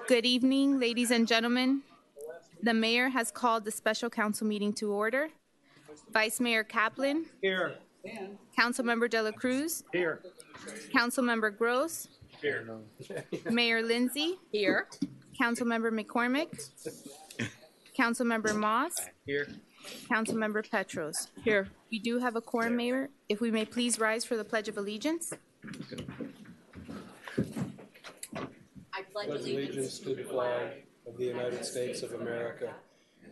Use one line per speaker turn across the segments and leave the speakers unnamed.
Good evening, ladies and gentlemen. The mayor has called the special council meeting to order. Vice Mayor Kaplan.
Here.
Councilmember De La Cruz.
Here.
Councilmember Gross.
Here.
Mayor Lindsay.
Here.
Councilmember McCormick. Councilmember Moss.
Here.
Councilmember Petros.
Here.
We do have a quorum, Mayor. If we may please rise for the Pledge of Allegiance.
I pledge
allegiance to the flag of the United States of America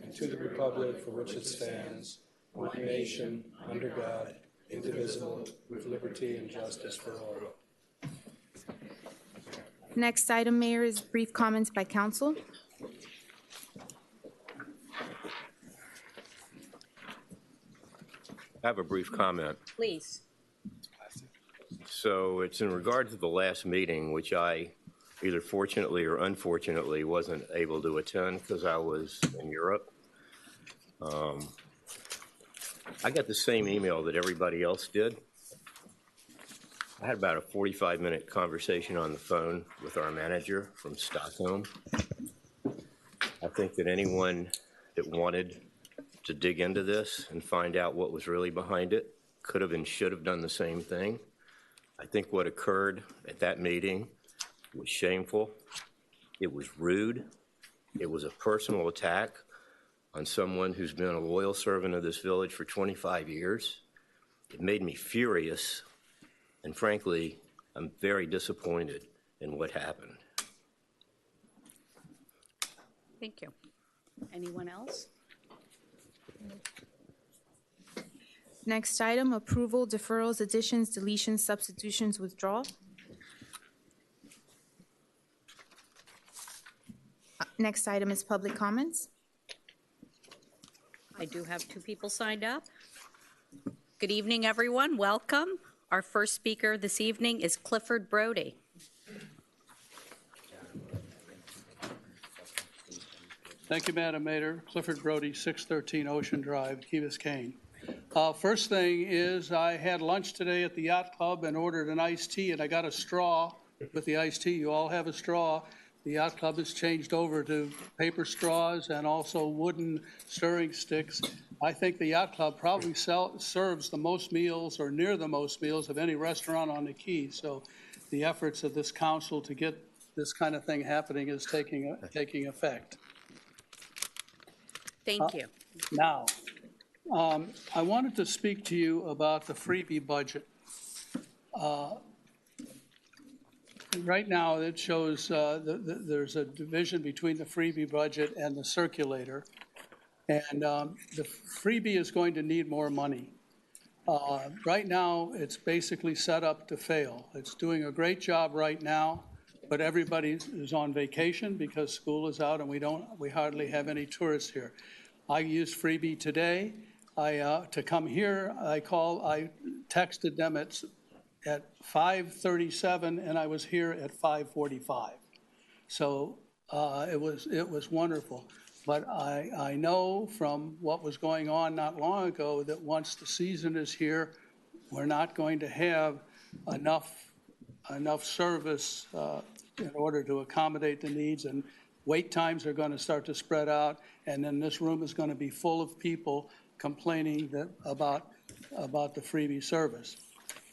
and to the republic for which it stands, one nation, under God, indivisible, with liberty and justice for all.
Next item, Mayor, is brief comments by council.
I have a brief comment.
Please.
So it's in regard to the last meeting, which I either fortunately or unfortunately wasn't able to attend because I was in Europe. I got the same email that everybody else did. I had about a 45-minute conversation on the phone with our manager from Stockholm. I think that anyone that wanted to dig into this and find out what was really behind it could have and should have done the same thing. I think what occurred at that meeting was shameful. It was rude. It was a personal attack on someone who's been a loyal servant of this village for 25 years. It made me furious, and frankly, I'm very disappointed in what happened.
Thank you. Anyone else?
Next item, approval, deferrals, additions, deletions, substitutions, withdrawal. Next item is public comments.
I do have two people signed up. Good evening, everyone. Welcome. Our first speaker this evening is Clifford Brody.
Thank you, Madam Mayor. Clifford Brody, 613 Ocean Drive, Key Biscayne. First thing is I had lunch today at the Yacht Club and ordered an iced tea, and I got a straw with the iced tea. You all have a straw. The Yacht Club has changed over to paper straws and also wooden stirring sticks. I think the Yacht Club probably serves the most meals or near the most meals of any restaurant on the Key. So the efforts of this council to get this kind of thing happening is taking effect.
Thank you.
Now, I wanted to speak to you about the freebie budget. Right now, it shows there's a division between the freebie budget and the circulator. And the freebie is going to need more money. Right now, it's basically set up to fail. It's doing a great job right now, but everybody is on vacation because school is out and we hardly have any tourists here. I used freebie today. To come here, I texted them at 5:37 and I was here at 5:45. So it was wonderful. But I know from what was going on not long ago that once the season is here, we're not going to have enough service in order to accommodate the needs, and wait times are going to start to spread out, and then this room is going to be full of people complaining about the freebie service.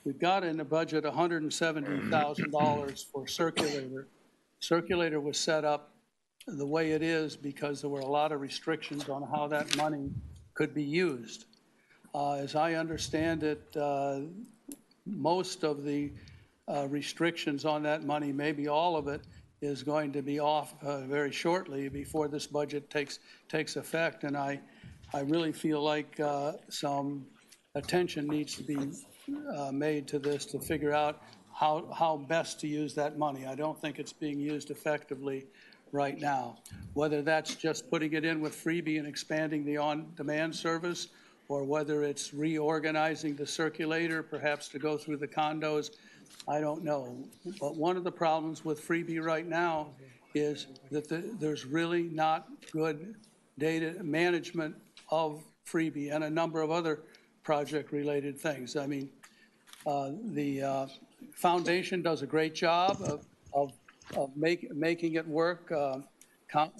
We've got in the budget $170,000 for circulator. Circulator was set up the way it is because there were a lot of restrictions on how that money could be used. As I understand it, most of the restrictions on that money, maybe all of it, is going to be off very shortly before this budget takes effect. And I really feel like some attention needs to be made to this to figure out how best to use that money. I don't think it's being used effectively right now. Whether that's just putting it in with freebie and expanding the on-demand service, or whether it's reorganizing the circulator, perhaps to go through the condos, I don't know. But one of the problems with freebie right now is that there's really not good data management of freebie and a number of other project-related things. I mean, the foundation does a great job of making it work.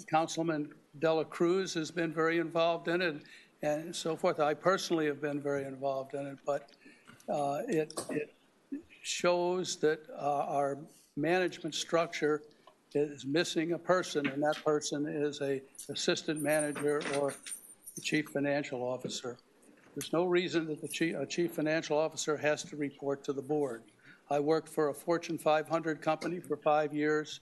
Councilman Dela Cruz has been very involved in it and so forth. I personally have been very involved in it, but it shows that our management structure is missing a person, and that person is a assistant manager or the chief financial officer. There's no reason that a chief financial officer has to report to the board. I worked for a Fortune 500 company for 5 years,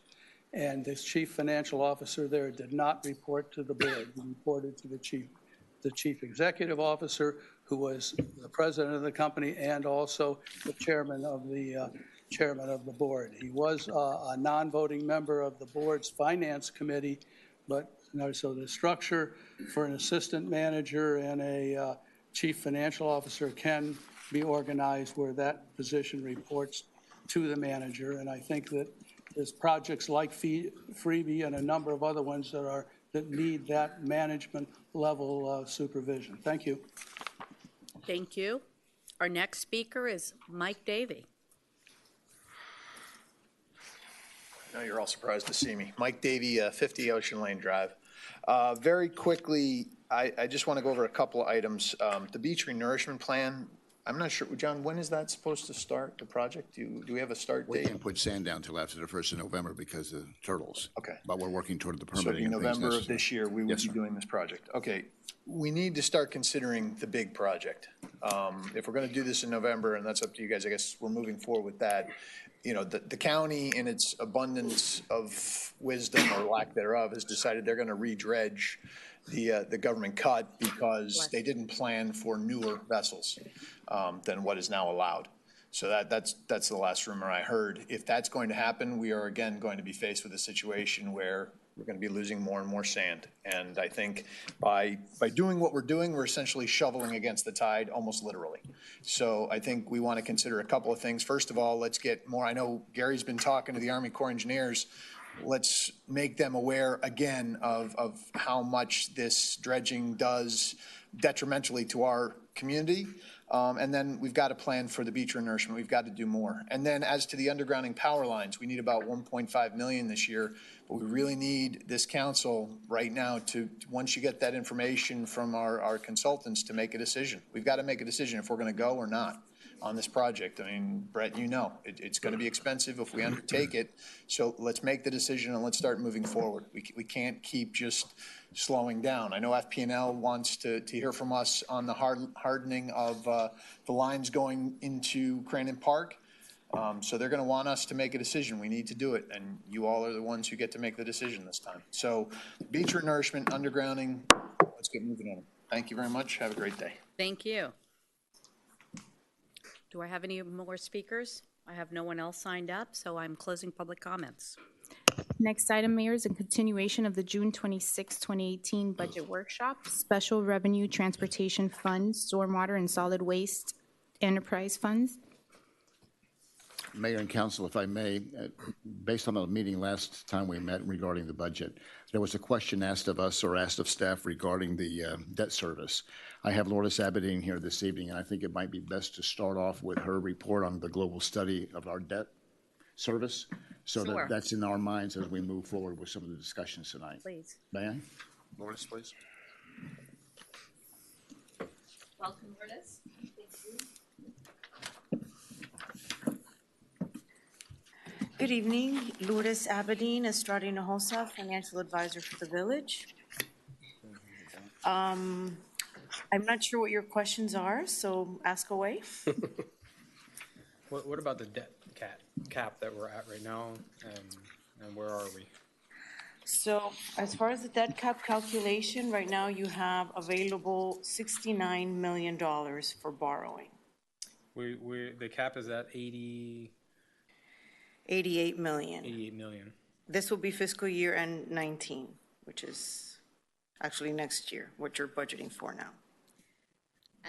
and this chief financial officer there did not report to the board. He reported to the chief executive officer, who was the president of the company and also the chairman of the board. He was a non-voting member of the board's finance committee, but so the structure for an assistant manager and a chief financial officer can be organized where that position reports to the manager. And I think that there's projects like Freebie and a number of other ones that need that management level supervision. Thank you.
Thank you. Our next speaker is Mike Davey.
I know you're all surprised to see me. Mike Davey, 50 Ocean Lane Drive. Very quickly, I just want to go over a couple of items. The beach renourishment plan, I'm not sure, John, when is that supposed to start, the project? Do we have a start
We
date?
can't put sand down till after the 1st of November because of turtles.
Okay.
But we're working toward the
So
permitting.
in
and things
November of
necessary.
this year, we would
Yes,
be
sir.
doing this project. Okay. We need to start considering the big project. If we're going to do this in November, and that's up to you guys, I guess we're moving forward with that. You know, the county, in its abundance of wisdom or lack thereof, has decided they're going to re-dredge the government cut because they didn't plan for newer vessels than what is now allowed. So that's the last rumor I heard. If that's going to happen, we are again going to be faced with a situation where we're going to be losing more and more sand. And I think by doing what we're doing, we're essentially shoveling against the tide, almost literally. So I think we want to consider a couple of things. First of all, let's get more. I know Gary's been talking to the Army Corps of Engineers. Let's make them aware again of how much this dredging does detrimentally to our community. And then we've got a plan for the beach renourishment. We've got to do more. And then as to the undergrounding power lines, we need about 1.5 million this year. But we really need this council right now to, once you get that information from our consultants, to make a decision. We've got to make a decision if we're going to go or not on this project. I mean, Brett, you know, it's going to be expensive if we undertake it. So let's make the decision and let's start moving forward. We can't keep just slowing down. I know FP&L wants to hear from us on the hardening of the lines going into Crandon Park. So they're going to want us to make a decision. We need to do it, and you all are the ones who get to make the decision this time. So beach renourishment, undergrounding, let's get moving on it. Thank you very much. Have a great day.
Thank you. Do I have any more speakers? I have no one else signed up, so I'm closing public comments.
Next item, Mayor, is a continuation of the June 26, 2018 budget workshop, Special Revenue Transportation Funds, Stormwater and Solid Waste Enterprise Funds.
Mayor and Council, if I may, based on the meeting last time we met regarding the budget, there was a question asked of us or asked of staff regarding the debt service. I have Lourdes Abedin here this evening, and I think it might be best to start off with her report on the global study of our debt service, so
Sure.
that's in our minds as we move forward with some of the discussions tonight.
Please.
May I? Lourdes, please.
Welcome, Lourdes.
Good evening, Lourdes Abedin, Estrada Hinojosa, Financial Advisor for the Village. I'm not sure what your questions are, so ask away.
What about the debt cap that we're at right now, and where are we?
So as far as the debt cap calculation, right now you have available $69 million for borrowing.
The cap is at
88 million.
88 million.
This will be fiscal year end 19, which is actually next year, what you're budgeting for now.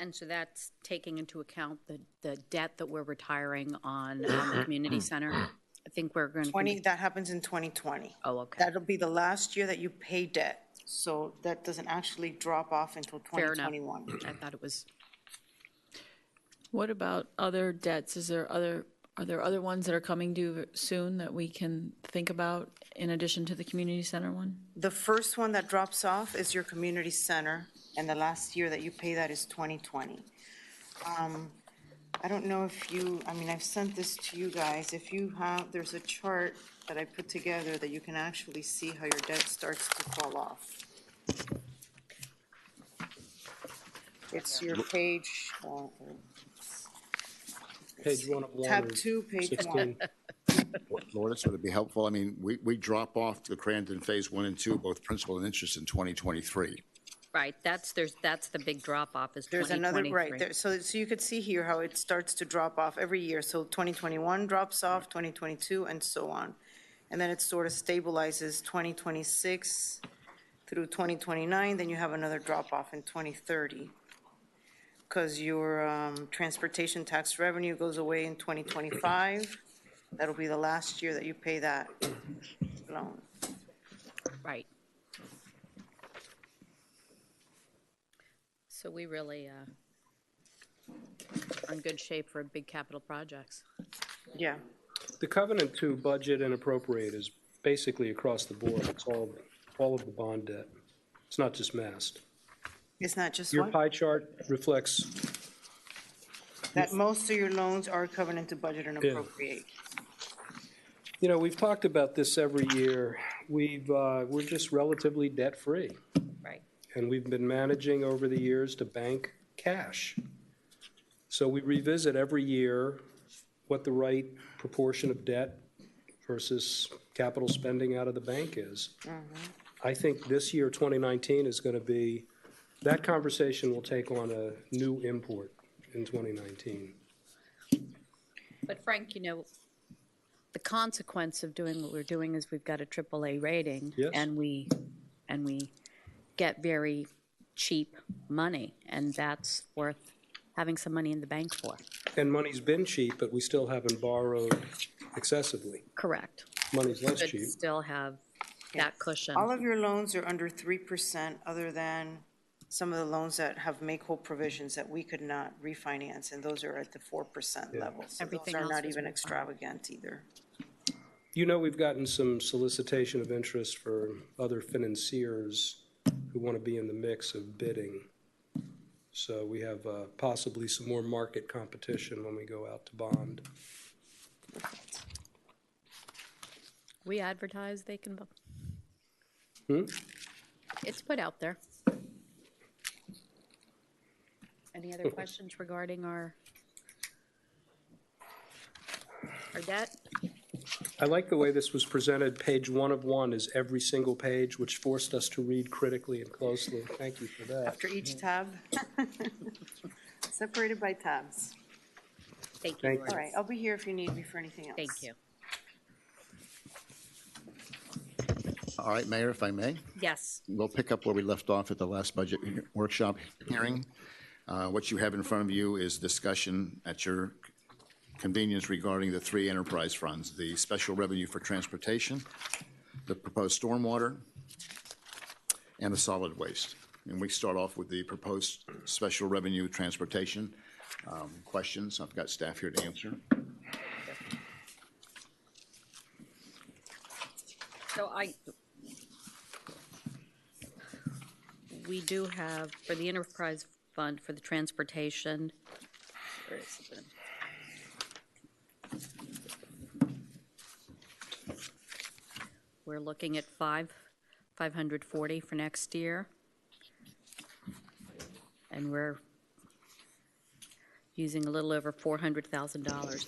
And so that's taking into account the debt that we're retiring on the community center. I think we're going to.
That happens in 2020.
Oh, okay.
That'll be the last year that you pay debt. So that doesn't actually drop off until
Fair enough.
2021.
I thought it was.
What about other debts? Is there Are there other ones that are coming due soon that we can think about in addition to the community center one?
The first one that drops off is your community center, and the last year that you pay that is 2020. I don't know if you, I mean, I've sent this to you guys. If you have, there's a chart that I put together that you can actually see how your debt starts to fall off. It's your page,
Page 1 of 1.
tab
or
2, page
16.
1.
Lourdes, would it be helpful? I mean, we drop off the Crandon Phase 1 and 2, both principal and interest in 2023.
Right, that's the big drop-off is
There's another,
2023.
right, there, so you could see here how it starts to drop off every year. So 2021 drops off, 2022, and so on. And then it sort of stabilizes 2026 through 2029, then you have another drop-off in 2030. Because your transportation tax revenue goes away in 2025. That'll be the last year that you pay that loan.
Right. So we really are in good shape for big capital projects.
Yeah.
The covenant to budget and appropriate is basically across the board. It's all of the bond debt. It's not just Mast.
It's not just
Your
what?
pie chart reflects,
That most of your loans are covenant to budget and
Yeah.
appropriate.
you know, we've talked about this every year. We're just relatively debt-free.
Right.
And we've been managing over the years to bank cash. So we revisit every year what the right proportion of debt versus capital spending out of the bank is. I think this year, 2019, is going to be, that conversation will take on a new import in 2019.
But Frank, you know, the consequence of doing what we're doing is we've got a AAA rating.
Yes.
And we get very cheap money, and that's worth having some money in the bank for.
And money's been cheap, but we still haven't borrowed excessively.
Correct.
Money's less
But
cheap.
still have that cushion.
All of your loans are under 3%, other than some of the loans that have make-whole provisions that we could not refinance, and those are at the 4% level. So
Everything
those are
else
not
was
even
refinanced.
extravagant either.
You know, we've gotten some solicitation of interest for other financiers who want to be in the mix of bidding. So we have possibly some more market competition when we go out to bond.
We advertise, they can,
Hmm?
it's put out there. Any other questions regarding our debt?
I like the way this was presented. Page 1 of 1 is every single page, which forced us to read critically and closely. Thank you for that.
After each tab, separated by tabs.
Thank you.
Thank
Lourdes.
All right, I'll be here if you need me for anything else.
Thank you.
All right, Mayor, if I may,
Yes.
we'll pick up where we left off at the last budget workshop hearing. What you have in front of you is discussion at your convenience regarding the 3 enterprise funds, the special revenue for transportation, the proposed stormwater, and the solid waste. And we start off with the proposed special revenue transportation. Questions? I've got staff here to answer.
So we do have, for the enterprise fund for the transportation, where is it? We're looking at 540 for next year. And we're using a little over $400,000.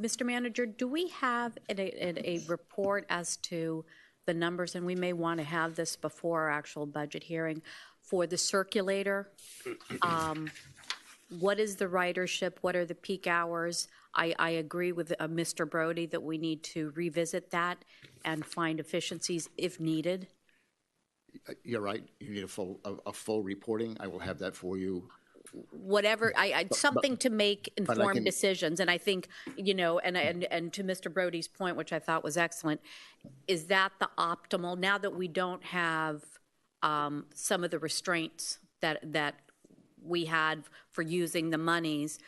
Mr. Manager, do we have a report as to the numbers, and we may want to have this before our actual budget hearing, for the circulator? What is the ridership? What are the peak hours? I agree with Mr. Brody that we need to revisit that and find efficiencies if needed.
You're right. You need a full reporting. I will have that for you.
Whatever, something to make informed
can-
decisions. And I think, you know, and to Mr. Brody's point, which I thought was excellent, is that the optimal, now that we don't have some of the restraints that we had for using the monies,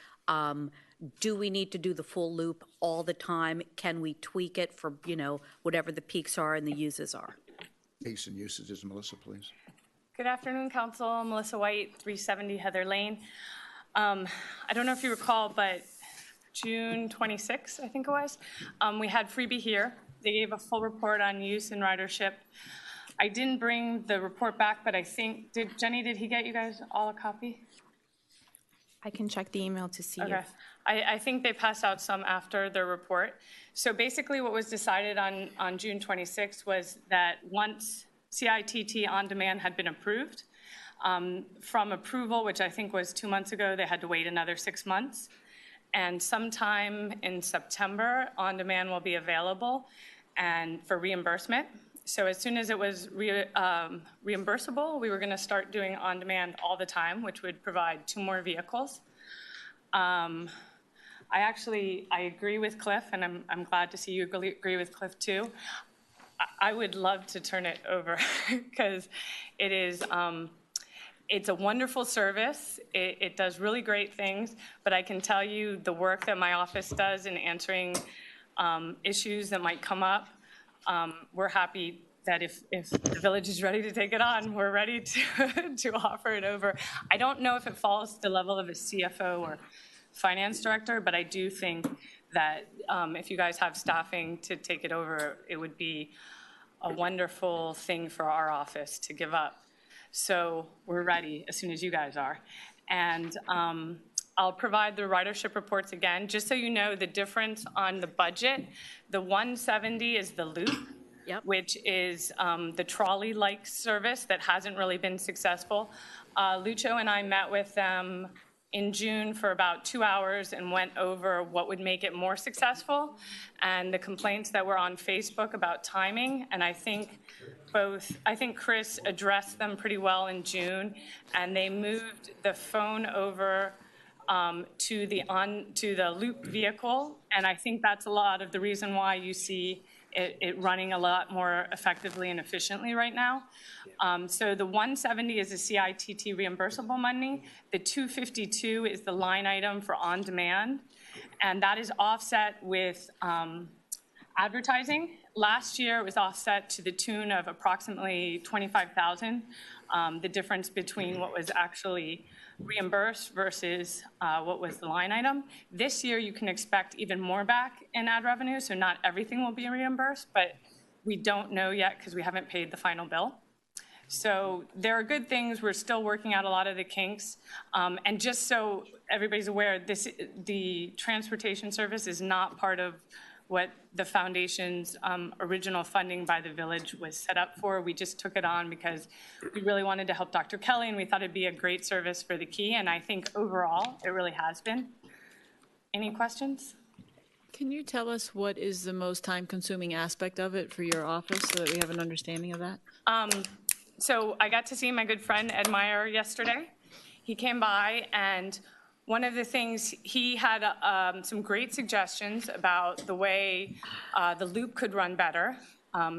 Do we need to do the full loop all the time? Can we tweak it for, whatever the peaks are and the uses are?
Peaks and usages, Melissa, please.
Good afternoon, Council. Melissa White, 370 Heather Lane. I don't know if you recall, but June 26th, I think it was, we had Freebie here. They gave a full report on use and ridership. I didn't bring the report back, but I think, Jenny, did he get you guys all a copy?
I can check the email to see
Okay.
if.
I think they passed out some after their report. So basically what was decided on June 26th was that once CITT On Demand had been approved, from approval, which I think was 2 months ago, they had to wait another 6 months. And sometime in September, On Demand will be available and for reimbursement. So as soon as it was reimbursable, we were going to start doing On Demand all the time, which would provide 2 more vehicles. I agree with Cliff, and I'm glad to see you agree with Cliff too. I would love to turn it over because it is, it's a wonderful service. It does really great things, but I can tell you the work that my office does in answering issues that might come up, we're happy that if the village is ready to take it on, we're ready to offer it over. I don't know if it falls to the level of a CFO or finance director, but I do think that if you guys have staffing to take it over, it would be a wonderful thing for our office to give up. So we're ready as soon as you guys are. And I'll provide the ridership reports again, just so you know the difference on the budget. The 170 is the loop, which is the trolley-like service that hasn't really been successful. Lucho and I met with them in June for about 2 hours and went over what would make it more successful and the complaints that were on Facebook about timing. And I think Chris addressed them pretty well in June, and they moved the phone over to the loop vehicle. And I think that's a lot of the reason why you see it running a lot more effectively and efficiently right now. So the 170 is the CITT reimbursable money. The 252 is the line item for On Demand, and that is offset with advertising. Last year it was offset to the tune of approximately $25,000, the difference between what was actually reimbursed versus what was the line item. This year you can expect even more back in ad revenue, so not everything will be reimbursed, but we don't know yet because we haven't paid the final bill. So there are good things. We're still working out a lot of the kinks. And just so everybody's aware, the transportation service is not part of what the foundation's original funding by the village was set up for. We just took it on because we really wanted to help Dr. Kelly, and we thought it'd be a great service for the Key, and I think overall it really has been. Any questions?
Can you tell us what is the most time-consuming aspect of it for your office so that we have an understanding of that?
So I got to see my good friend Ed Meyer yesterday. He came by, and one of the things, he had some great suggestions about the way the loop could run better.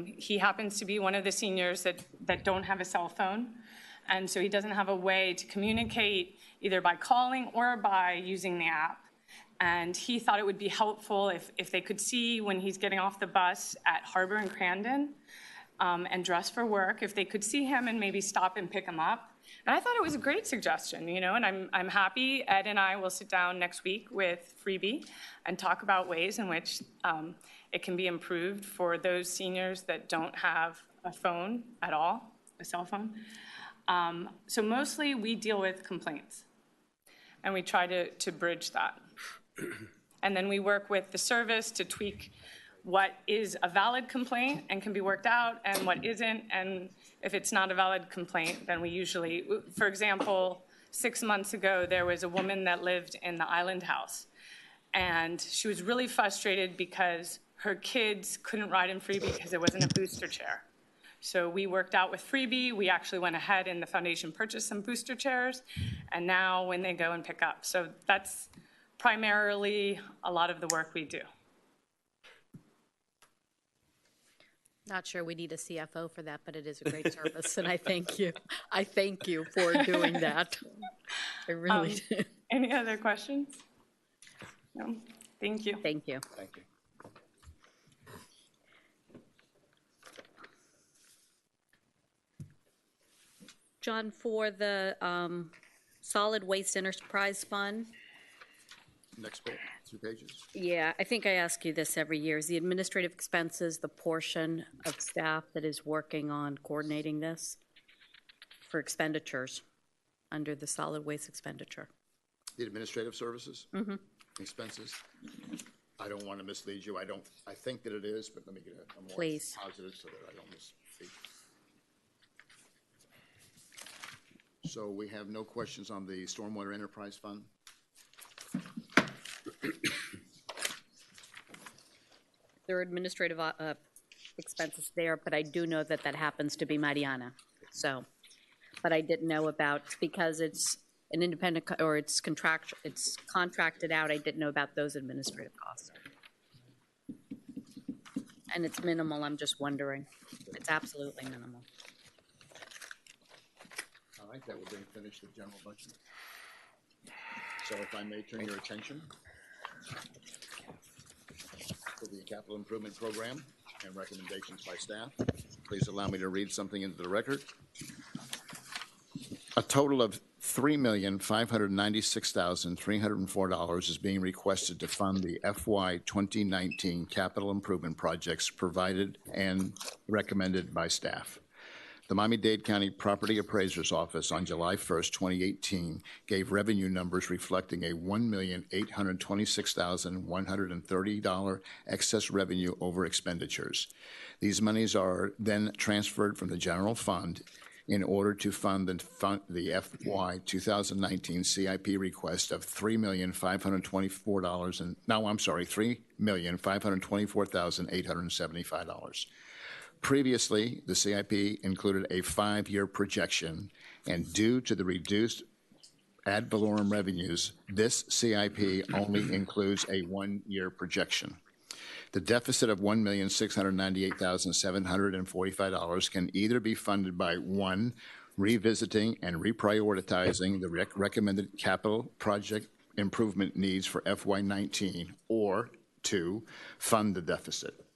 He happens to be one of the seniors that don't have a cell phone, and so he doesn't have a way to communicate either by calling or by using the app. And he thought it would be helpful if they could see when he's getting off the bus at Harbor and Crandon and dress for work, if they could see him and maybe stop and pick him up. And I thought it was a great suggestion, and I'm happy Ed and I will sit down next week with Freebie and talk about ways in which it can be improved for those seniors that don't have a phone at all, a cell phone. So mostly we deal with complaints, and we try to bridge that. And then we work with the service to tweak what is a valid complaint and can be worked out and what isn't. And if it's not a valid complaint, then we usually, for example, 6 months ago, there was a woman that lived in the Island House. And she was really frustrated because her kids couldn't ride in Freebie because there wasn't a booster chair. So we worked out with Freebie. We actually went ahead and the foundation purchased some booster chairs. And now when they go and pick up. So that's primarily a lot of the work we do.
Not sure we need a CFO for that, but it is a great service, and I thank you. I thank you for doing that. I really do.
Any other questions? No, thank you.
Thank you.
Thank you.
John, for the Solid Waste Enterprise Fund,
Next page, 2 pages.
yeah, I think I ask you this every year. Is the administrative expenses the portion of staff that is working on coordinating this for expenditures under the solid waste expenditure?
The administrative services? Expenses? I don't want to mislead you. I think that it is, but let me get a more
Please.
positive so that I don't misspeak. So we have no questions on the Stormwater Enterprise Fund?
There are administrative expenses there, but I do know that that happens to be Mariana. So, but I didn't know about, because it's an independent, or it's contracted out, I didn't know about those administrative costs. And it's minimal, I'm just wondering. It's absolutely minimal.
All right, that will then finish the general budget. So if I may turn your attention to the capital improvement program and recommendations by staff, please allow me to read something into the record. A total of $3,596,304 is being requested to fund the FY 2019 capital improvement projects provided and recommended by staff. The Miami-Dade County Property Appraiser's Office on July 1st, 2018, gave revenue numbers reflecting a $1,826,130 excess revenue over expenditures. These monies are then transferred from the general fund in order to fund the FY 2019 CIP request of $3,524,875. Previously, the CIP included a 5-year projection, and due to the reduced ad valorem revenues, this CIP only includes a 1-year projection. The deficit of $1,698,745 can either be funded by 1, revisiting and reprioritizing the recommended capital project improvement needs for FY19, or 2, fund the deficit.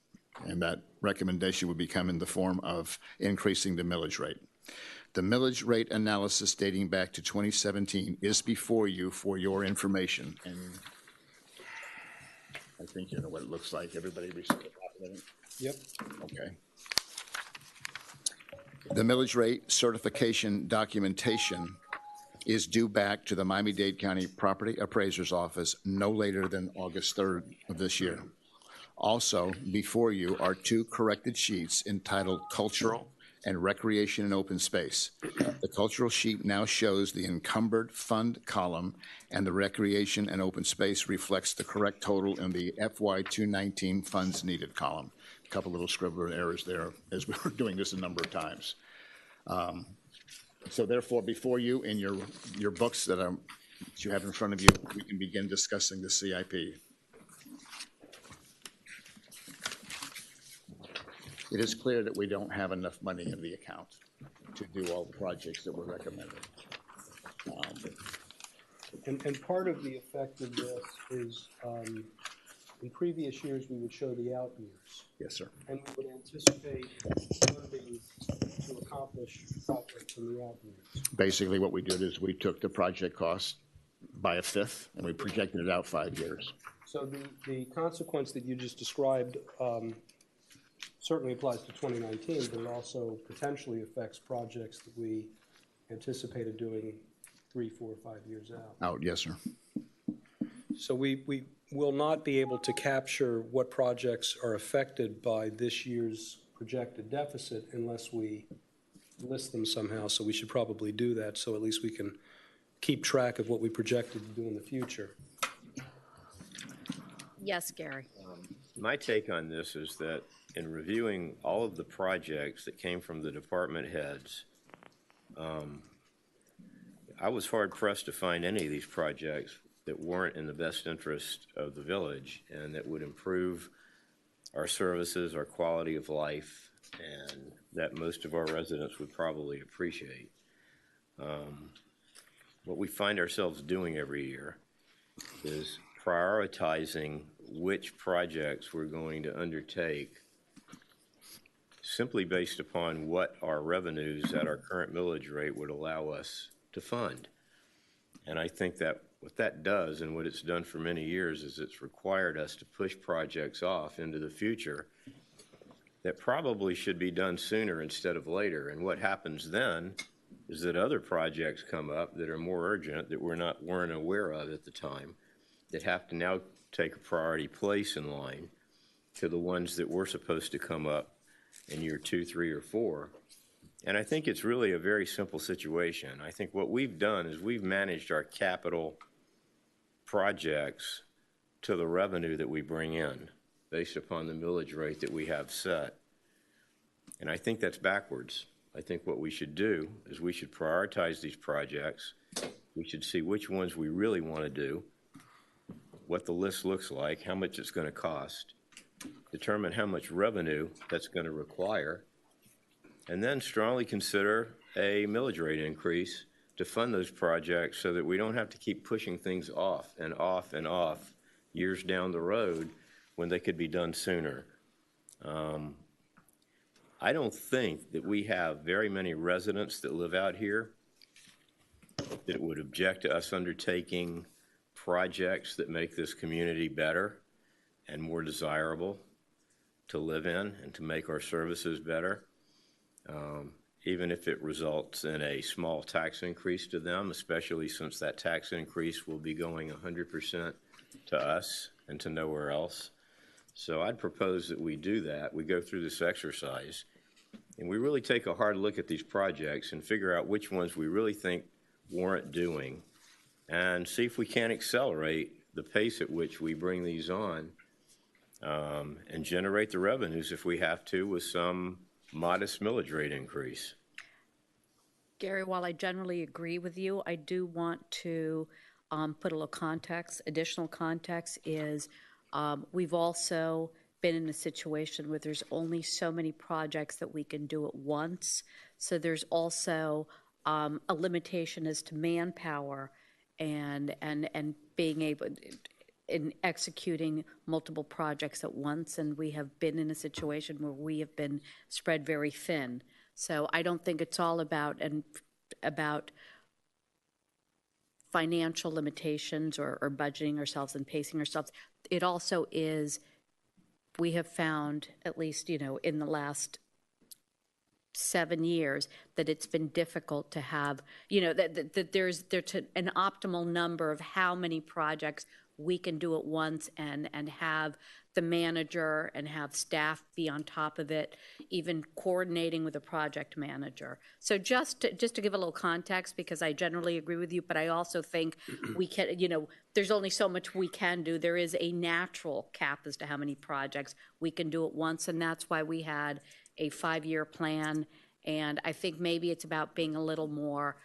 And that recommendation would become in the form of increasing the millage rate. The millage rate analysis dating back to 2017 is before you for your information. And I think you know what it looks like. Everybody received a copy of it?
Yep.
Okay. The millage rate certification documentation is due back to the Miami-Dade County Property Appraiser's Office no later than August 3rd of this year. Also, before you are 2 corrected sheets entitled Cultural and Recreation and Open Space. The cultural sheet now shows the encumbered fund column, and the Recreation and Open Space reflects the correct total in the FY 2019 funds needed column. A couple little scribbler errors there, as we were doing this a number of times. So therefore, before you, in your books that you have in front of you, we can begin discussing the CIP. It is clear that we don't have enough money in the account to do all the projects that were recommended.
And part of the effect of this is, in previous years, we would show the out years.
Yes, sir.
And we would anticipate funding to accomplish projects in the out years.
Basically, what we did is we took the project cost by a fifth, and we projected it out 5 years.
So the consequence that you just described certainly applies to 2019, but it also potentially affects projects that we anticipated doing 3, 4, 5 years out.
Yes, sir.
So we will not be able to capture what projects are affected by this year's projected deficit unless we list them somehow, so we should probably do that, so at least we can keep track of what we projected to do in the future.
Yes, Gary.
My take on this is that in reviewing all of the projects that came from the department heads, I was hard-pressed to find any of these projects that weren't in the best interest of the village and that would improve our services, our quality of life, and that most of our residents would probably appreciate. What we find ourselves doing every year is prioritizing which projects we're going to undertake simply based upon what our revenues at our current millage rate would allow us to fund. And I think that what that does, and what it's done for many years, is it's required us to push projects off into the future that probably should be done sooner instead of later. And what happens then is that other projects come up that are more urgent that weren't aware of at the time, that have to now take a priority place in line to the ones that were supposed to come up in year 2, 3, or 4. And I think it's really a very simple situation. I think what we've done is we've managed our capital projects to the revenue that we bring in based upon the millage rate that we have set. And I think that's backwards. I think what we should do is we should prioritize these projects. We should see which ones we really want to do, what the list looks like, how much it's going to cost, determine how much revenue that's going to require, and then strongly consider a millage rate increase to fund those projects so that we don't have to keep pushing things off and off and off years down the road when they could be done sooner. I don't think that we have very many residents that live out here that would object to us undertaking projects that make this community better and more desirable to live in and to make our services better, even if it results in a small tax increase to them, especially since that tax increase will be going 100% to us and to nowhere else. So I'd propose that we do that. We go through this exercise and we really take a hard look at these projects and figure out which ones we really think warrant doing, and see if we can accelerate the pace at which we bring these on, and generate the revenues if we have to with some modest millage rate increase.
Gary, while I generally agree with you, I do want to put a little context. Additional context is we've also been in a situation where there's only so many projects that we can do at once. So there's also a limitation as to manpower and being able in executing multiple projects at once. And we have been in a situation where we have been spread very thin. So I don't think it's all about financial limitations or budgeting ourselves and pacing ourselves. It also is, we have found, at least, in the last 7 years, that it's been difficult to have, that there's an optimal number of how many projects we can do at once and have the manager and have staff be on top of it, even coordinating with a project manager. So just to give a little context, because I generally agree with you, but I also think we can, there's only so much we can do. There is a natural cap as to how many projects we can do at once, and that's why we had a 5-year plan. And I think maybe it's about being a little more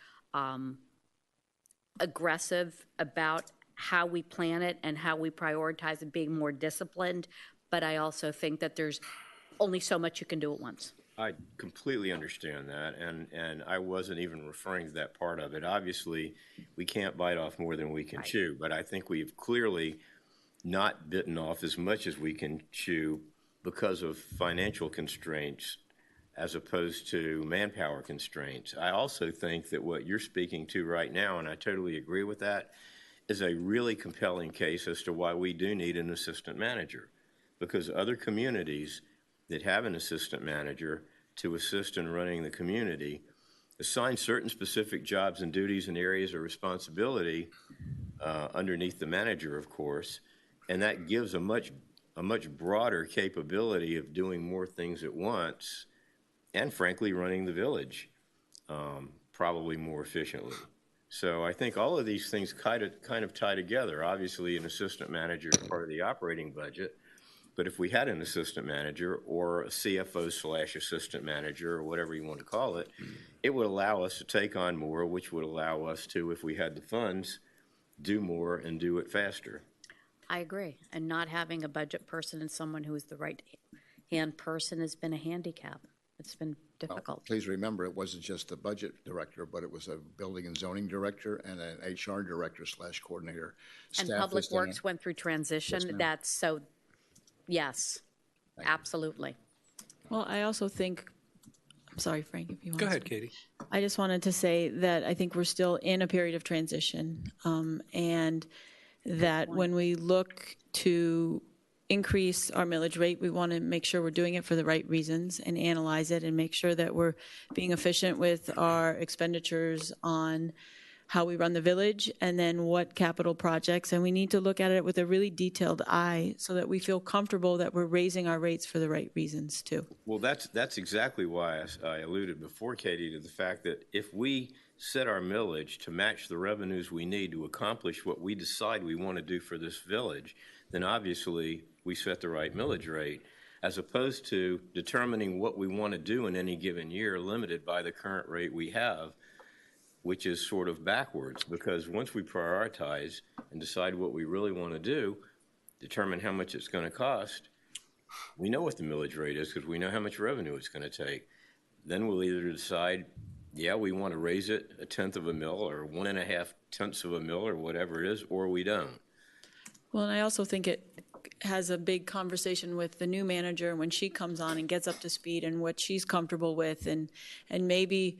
aggressive about how we plan it and how we prioritize and being more disciplined. But I also think that there's only so much you can do at once.
I completely understand that, and I wasn't even referring to that part of it. Obviously, we can't bite off more than we can chew, but I think we've clearly not bitten off as much as we can chew because of financial constraints as opposed to manpower constraints. I also think that what you're speaking to right now, and I totally agree with that, is a really compelling case as to why we do need an assistant manager, because other communities that have an assistant manager to assist in running the community assign certain specific jobs and duties and areas of responsibility underneath the manager, of course, and that gives a much broader capability of doing more things at once and, frankly, running the village probably more efficiently. So I think all of these things kind of tie together. Obviously, an assistant manager is part of the operating budget, but if we had an assistant manager or a CFO/assistant manager or whatever you want to call it, it would allow us to take on more, which would allow us to, if we had the funds, do more and do it faster.
I agree. And not having a budget person and someone who is the right-hand person has been a handicap. It's been difficult.
Please remember, it wasn't just the budget director, but it was a building and zoning director and an HR director / coordinator.
And
Staff
Public
has done
Works went through transition.
ma'am.
That's so, yes, absolutely.
Well, I also think, I'm sorry, Frank, if you want
Go
to
ahead,
speak.
Katie.
I just wanted to say that I think we're still in a period of transition, and that when we look to increase our millage rate, we want to make sure we're doing it for the right reasons and analyze it and make sure that we're being efficient with our expenditures on how we run the village and then what capital projects. And we need to look at it with a really detailed eye so that we feel comfortable that we're raising our rates for the right reasons too.
Well, that's exactly why I alluded before, Katie, to the fact that if we set our millage to match the revenues we need to accomplish what we decide we want to do for this village, then obviously we set the right millage rate, as opposed to determining what we want to do in any given year limited by the current rate we have, which is sort of backwards, because once we prioritize and decide what we really want to do, determine how much it's going to cost, we know what the millage rate is because we know how much revenue it's going to take. Then we'll either decide, yeah, we want to raise it 1/10 of a mil or 1.5 tenths of a mil or whatever it is, or we don't.
Well, and I also think it has a big conversation with the new manager when she comes on and gets up to speed and what she's comfortable with, and maybe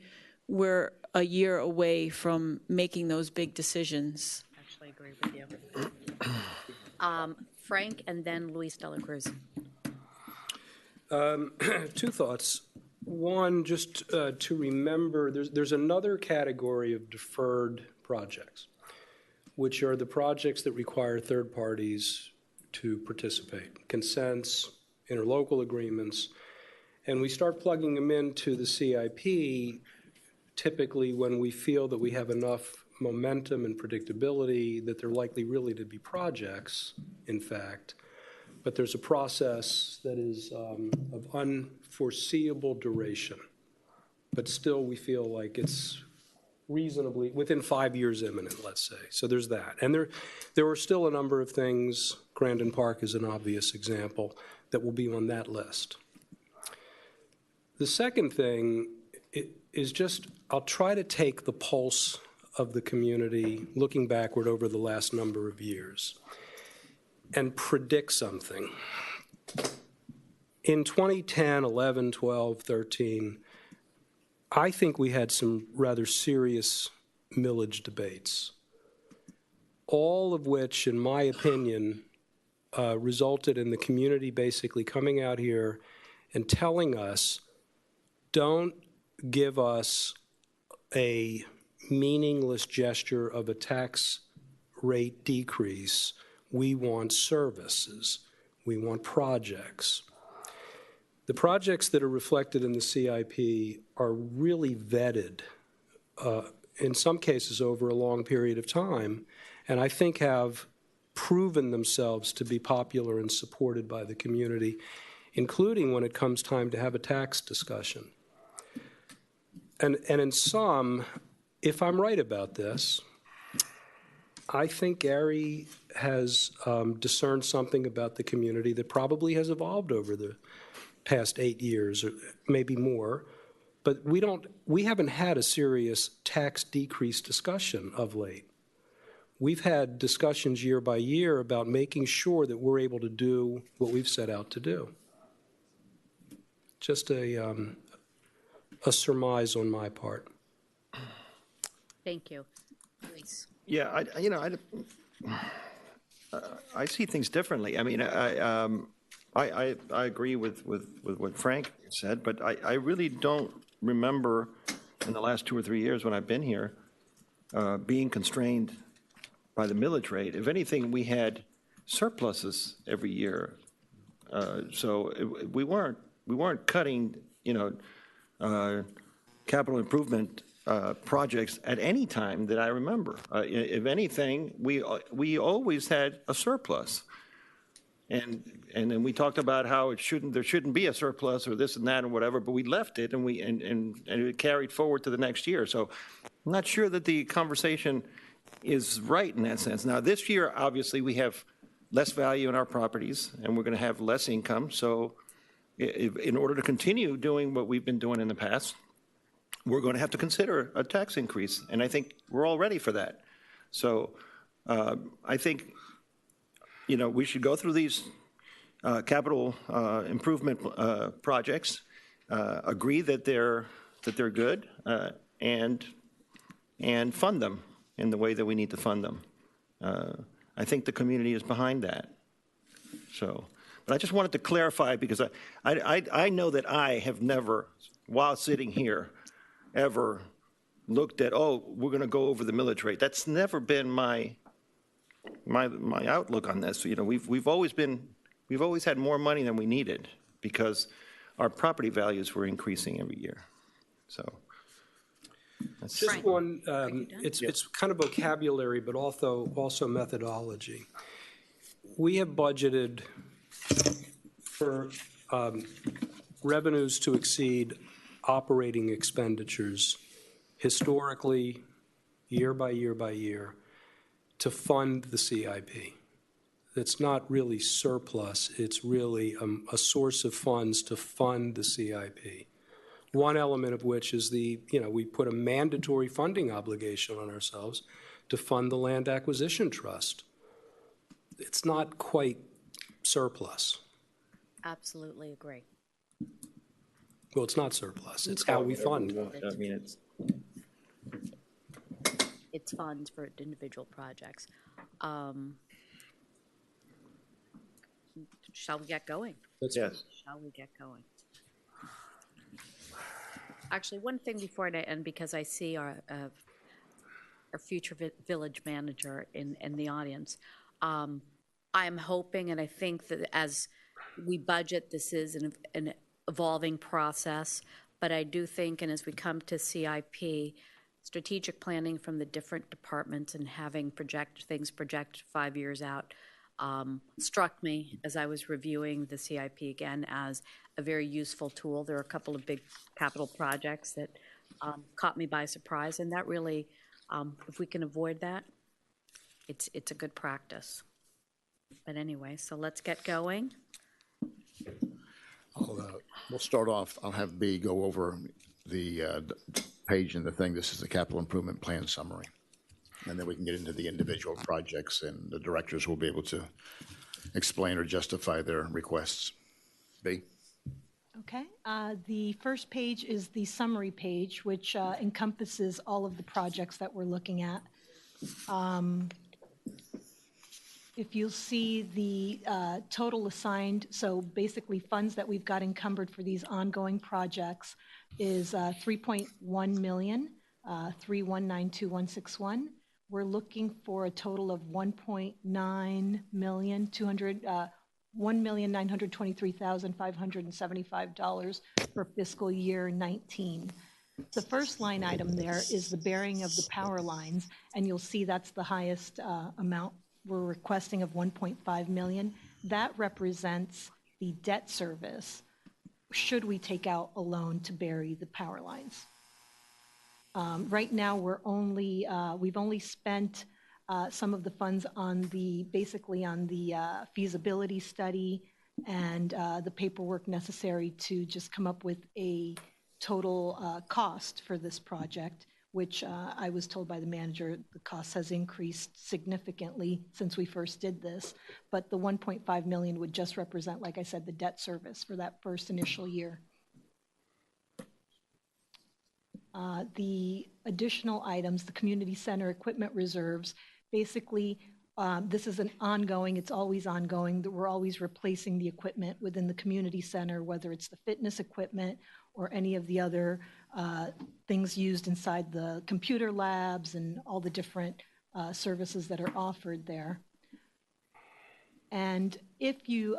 we're a year away from making those big decisions.
Actually agree with you. Frank and then Luis de la Cruz.
Two thoughts. One, just to remember, there's another category of deferred projects, which are the projects that require third parties to participate, consents, interlocal agreements, and we start plugging them into the CIP typically when we feel that we have enough momentum and predictability that they're likely really to be projects, in fact, but there's a process that is of unforeseeable duration, but still we feel like it's reasonably within 5 years imminent, let's say. So there's that. And there are still a number of things, Grandin Park is an obvious example, that will be on that list. The second thing is just, I'll try to take the pulse of the community looking backward over the last number of years and predict something. In 2010, 11, 12, 13, I think we had some rather serious millage debates, all of which, in my opinion, resulted in the community basically coming out here and telling us, don't give us a meaningless gesture of a tax rate decrease. We want services. We want projects. The projects that are reflected in the CIP are really vetted, in some cases over a long period of time, and I think have proven themselves to be popular and supported by the community, including when it comes time to have a tax discussion. And in some, if I'm right about this, I think Gary has discerned something about the community that probably has evolved over the past 8 years, or maybe more. But we haven't had a serious tax decrease discussion of late. We've had discussions year by year about making sure that we're able to do what we've set out to do. Just a surmise on my part.
Thank you. Luis.
Yeah, I see things differently. I mean, I agree with what Frank said, but I really don't remember in the last 2 or 3 years when I've been here being constrained by the millage rate. If anything, we had surpluses every year, so we weren't cutting, capital improvement projects at any time that I remember. If anything, we always had a surplus. And then we talked about how there shouldn't be a surplus or this and that and whatever, but we left it and it carried forward to the next year. So I'm not sure that the conversation is right in that sense. Now, this year, obviously, we have less value in our properties and we're going to have less income. So in order to continue doing what we've been doing in the past, we're going to have to consider a tax increase, and I think we're all ready for that. So I think, we should go through these capital improvement projects, agree that they're good, and fund them in the way that we need to fund them. I think the community is behind that. So, but I just wanted to clarify, because I know that I have never, while sitting here, ever looked at, we're going to go over the millage rate. That's never been my outlook on this. We've always had more money than we needed because our property values were increasing every year. So that's
Just one, it's kind of vocabulary, but also methodology. We have budgeted for revenues to exceed operating expenditures historically, year by year by year, to fund the CIP. It's not really surplus, it's really a source of funds to fund the CIP. One element of which is we put a mandatory funding obligation on ourselves to fund the Land Acquisition Trust. It's not quite surplus.
Absolutely agree.
Well, it's not surplus, it's how we fund.
I mean,
It's funds for individual projects. Shall we get going?
Yes.
Shall we get going? Actually, one thing before I end, because I see our future village manager in the audience, I am hoping, and I think that as we budget, this is an evolving process, but I do think, and as we come to CIP, strategic planning from the different departments and having things project 5 years out struck me as I was reviewing the CIP again as a very useful tool. There are a couple of big capital projects that caught me by surprise, and that really, if we can avoid that, it's a good practice. But anyway, so let's get going.
We'll start off, I'll have B go over the page in the thing. This is the capital improvement plan summary. And then we can get into the individual projects, and the directors will be able to explain or justify their requests. B?
Okay. The first page is the summary page, which encompasses all of the projects that we're looking at. If you'll see the total assigned, so basically funds that we've got encumbered for these ongoing projects is 3.1 million, 3192161. We're looking for a total of 1.9 million, $1,923,575 for fiscal year 19. The first line item there is the bearing of the power lines, and you'll see that's the highest amount we're requesting of 1.5 million. That represents the debt service should we take out a loan to bury the power lines. Right now, we've only spent some of the funds on basically on the feasibility study and the paperwork necessary to just come up with a total cost for this project, which I was told by the manager the cost has increased significantly since we first did this. But the 1.5 million would just represent, like I said, the debt service for that first initial year. The additional items, the community center equipment reserves, basically this is it's always ongoing, that we're always replacing the equipment within the community center, whether it's the fitness equipment or any of the other things used inside the computer labs and all the different services that are offered there. And if you,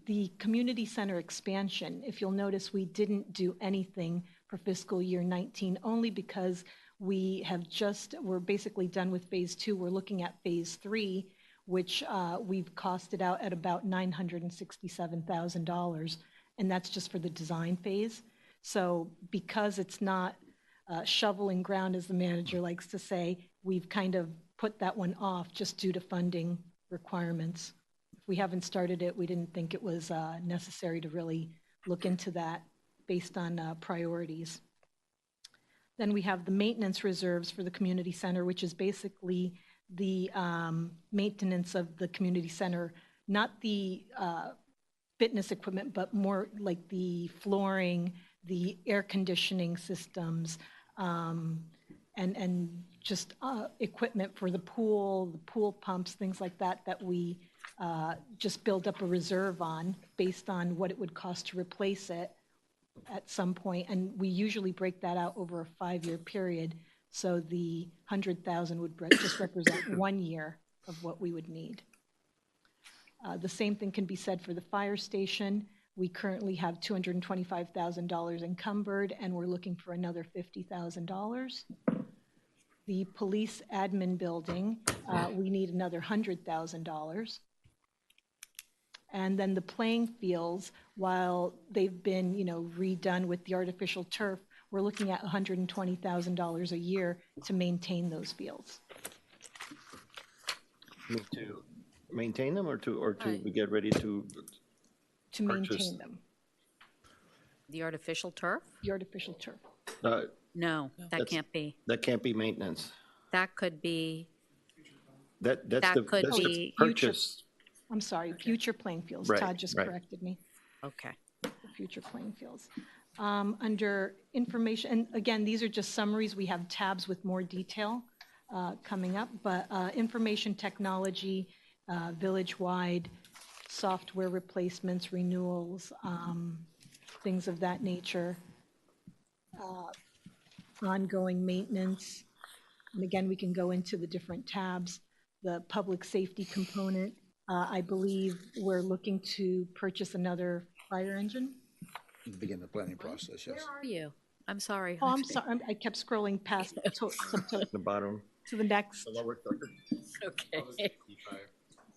the community center expansion, if you'll notice, we didn't do anything for fiscal year 19, only because we're basically done with phase 2. We're looking at phase 3, which we've costed out at about $967,000, and that's just for the design phase. So because it's not shoveling ground, as the manager likes to say, we've kind of put that one off just due to funding requirements. If we haven't started it, we didn't think it was necessary to really look into that based on priorities. Then we have the maintenance reserves for the community center, which is basically the maintenance of the community center, not the fitness equipment, but more like the flooring, the air conditioning systems, and just equipment for the pool pumps, things like that, that we just build up a reserve on based on what it would cost to replace it at some point. And we usually break that out over a 5-year period. So the 100,000 would just represent 1 year of what we would need. The same thing can be said for the fire station. We currently have $225,000 encumbered, and we're looking for another $50,000. The police admin building, we need another $100,000. And then the playing fields, while they've been, redone with the artificial turf, we're looking at $120,000 a year to maintain those fields.
To maintain them or to get ready to
maintain them.
The artificial turf?
The artificial turf.
No, that can't be.
That can't be maintenance.
That could be.
That's
That
the
could
that's the
be-
purchase.
I'm sorry, future playing fields.
Right,
Todd just
right.
corrected me.
Okay.
Future playing fields. Under information, and again, these are just summaries. We have tabs with more detail coming up, but information technology, village-wide, software replacements, renewals, things of that nature, ongoing maintenance. And again, we can go into the different tabs. The public safety component, I believe we're looking to purchase another fire engine.
Begin the planning process, yes.
Where are you? I'm sorry.
Oh, I'm sorry, I kept scrolling past
The bottom.
to the next.
Okay.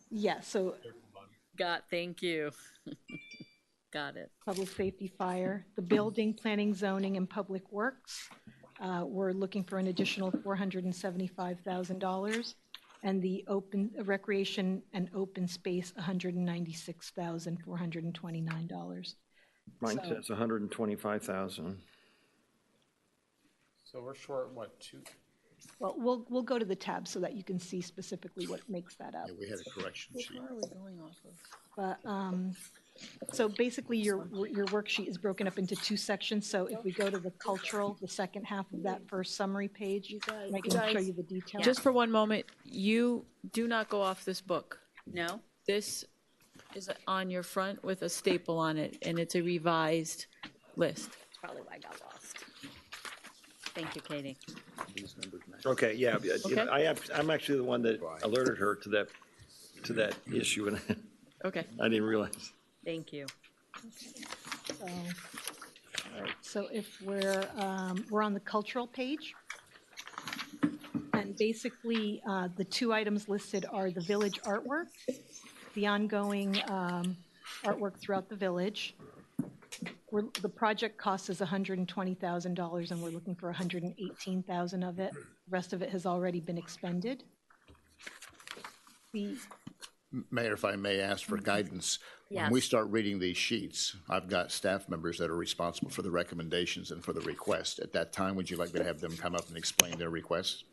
Yeah, so
Thank you. Got it.
public safety, fire, the building, planning, zoning, and public works. We're looking for an additional $475,000. And the open recreation and open space, $196,429.
Mine
So-
says 125,000.
So we're short, what, two?
Well, we'll go to the tab so that you can see specifically what makes that up.
Yeah, we had a correction sheet.
Where are we going off of?
But, so basically, your worksheet is broken up into 2 sections. So if we go to the cultural, the second half of that first summary page, and I can show you the details.
Just for one moment, you do not go off this book.
No?
This is on your front with a staple on it, and it's a revised list.
That's probably why I got lost. Thank you, Katie.
Okay, yeah,
Okay.
I'm actually the one that alerted her to that issue, and
Okay.
I didn't realize.
Thank you.
So, all right, so if we're on the cultural page, and basically, the 2 items listed are the village artwork, the ongoing artwork throughout the village. The project cost is $120,000, and we're looking for $118,000 of it. The rest of it has already been expended.
Mayor, if I may ask for guidance, when we start reading these sheets, I've got staff members that are responsible for the recommendations and for the request. At that time, would you like me to have them come up and explain their requests?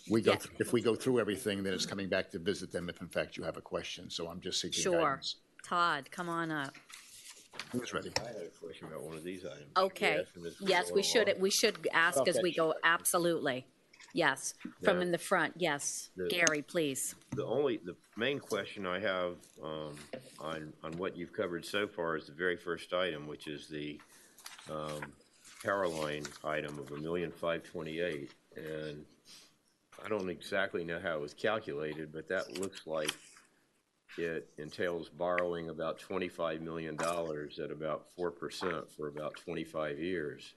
If we go through everything, then it's coming back to visit them if in fact you have a question. So I'm just seeking
Sure.
guidance.
Todd, come on up.
Who's ready?
I had a question about one of these items.
Okay.
Should we ask them as we
Yes,
go
we should,
along?
we should ask as we go, absolutely. Yes, from
Yeah.
in the front, yes. Gary, please.
The main question I have on what you've covered so far is the very first item, which is the power line item of $1,528,000. And I don't exactly know how it was calculated, but that looks like it entails borrowing about $25 million at about 4% for about 25 years,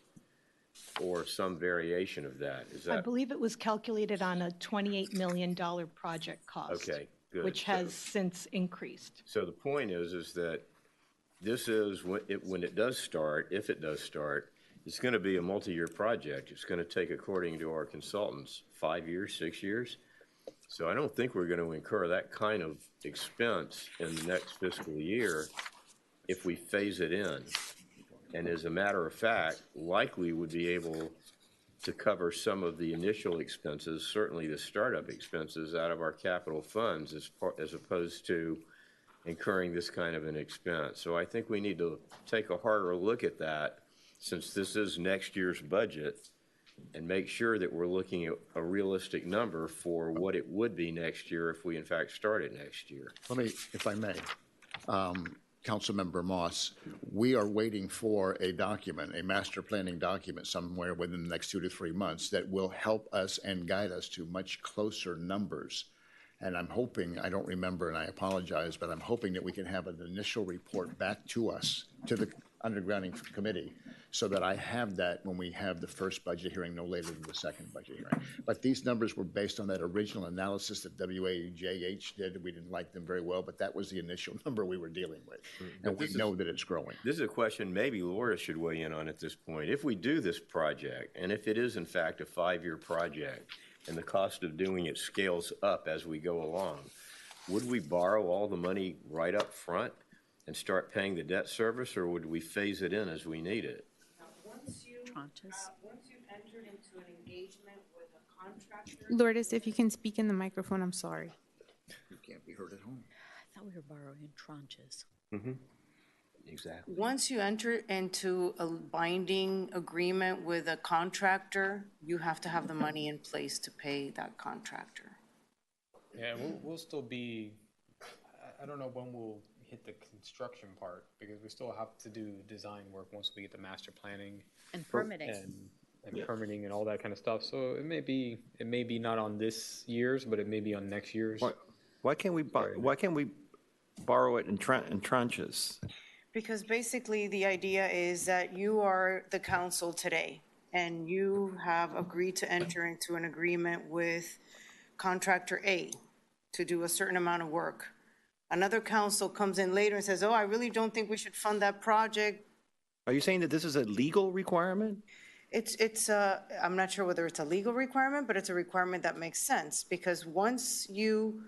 or some variation of that. Is
I
that?
believe it was calculated on a $28 million project cost.
Okay, good.
Which has since increased.
So the point is that this is, when it does start, if it does start, it's going to be a multi-year project. It's going to take, according to our consultants, 5 years, 6 years. So I don't think we're going to incur that kind of expense in the next fiscal year. if we phase it in. And as a matter of fact, likely would be able to cover some of the initial expenses, certainly the startup expenses, out of our capital funds as opposed to incurring this kind of an expense. So I think we need to take a harder look at that, since this is next year's budget, and make sure that we're looking at a realistic number for what it would be next year if we in fact started next year.
Let me, if I may, Councilmember Moss, we are waiting for a document, a master planning document somewhere within the next 2 to 3 months that will help us and guide us to much closer numbers. And I'm hoping, I don't remember and I apologize, but I'm hoping that we can have an initial report back to us, to the undergrounding committee, so that I have that when we have the first budget hearing, no later than the second budget hearing. But these numbers were based on that original analysis that WAJH did. We didn't like them very well, but that was the initial number we were dealing with. And we know that it's growing.
This is a question maybe Laura should weigh in on at this point. If we do this project, and if it is in fact a 5-year project, and the cost of doing it scales up as we go along, would we borrow all the money right up front and start paying the debt service, or would we phase it in as we need it?
Once you've entered into an engagement with a contractor.
Lourdes, if you can speak in the microphone, I'm sorry.
You can't be heard at home.
I thought we were borrowing in tranches.
Exactly.
Once you enter into a binding agreement with a contractor, you have to have the money in place to pay that contractor.
Yeah, we'll still be, I don't know when we'll hit the construction part, because we still have to do design work once we get the master planning.
And permitting.
And permitting and all that kind of stuff. So it may be not on this year's, but it may be on next year's.
Why can't we borrow it in tranches?
Because basically the idea is that you are the council today, and you have agreed to enter into an agreement with contractor A to do a certain amount of work. Another council comes in later and says, oh, I really don't think we should fund that project.
Are you saying that this is a legal requirement?
I'm not sure whether it's a legal requirement, but it's a requirement that makes sense, because once you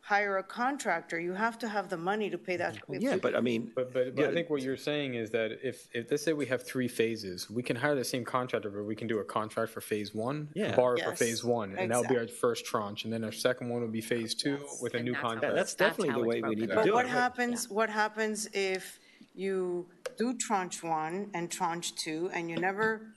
hire a contractor, you have to have the money to pay that.
Yeah, but I mean.
But I think what you're saying is that if let's say we have 3 phases, we can hire the same contractor, but we can do a contract for phase 1, borrow for phase 1, and that'll be our first tranche, and then our second one will be phase 2 with a new contract.
Yeah, that's definitely the way we need to do it.
But what happens if you do tranche 1 and tranche 2, and you never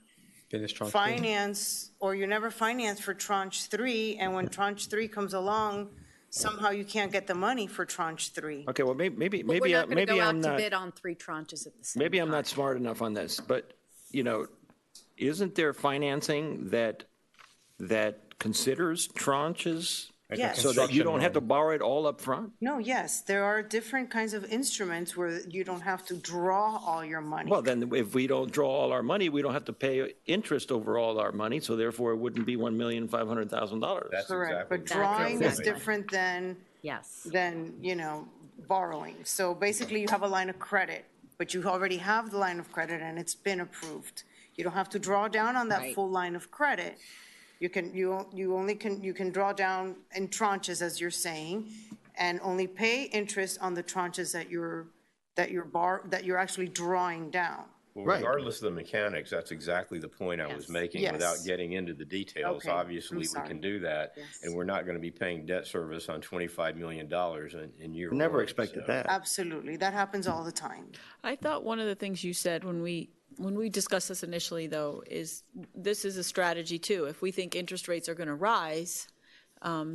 finance, or you never finance for tranche 3, and when tranche 3 comes along, somehow you can't get the money for tranche 3.
Okay, well, maybe
We're not going to go out
I'm
to
not.
bid on 3 tranches at the same time.
Maybe I'm not smart enough on this, but, isn't there financing that considers tranches?
Yes.
So that you don't have to borrow it all up front?
No, yes, there are different kinds of instruments where you don't have to draw all your money.
Well, then if we don't draw all our money, we don't have to pay interest over all our money, so therefore it wouldn't be $1,500,000.
That's
Correct,
exactly
but drawing is
right.
different than,
Yes.
borrowing. So basically, you have a line of credit, but you already have the line of credit and it's been approved. You don't have to draw down on that full line of credit. You can draw down in tranches, as you're saying, and only pay interest on the tranches that you're actually drawing down.
Well, regardless of the mechanics, that's exactly the point I was making.
Yes.
Without getting into the details,
Okay.
obviously
I'm
we can do that, and we're not going to be paying debt service on $25 million in year one.
Never expected that.
Absolutely, that happens all the time.
I thought one of the things you said when we discussed this initially, though, is this is a strategy, too. If we think interest rates are going to rise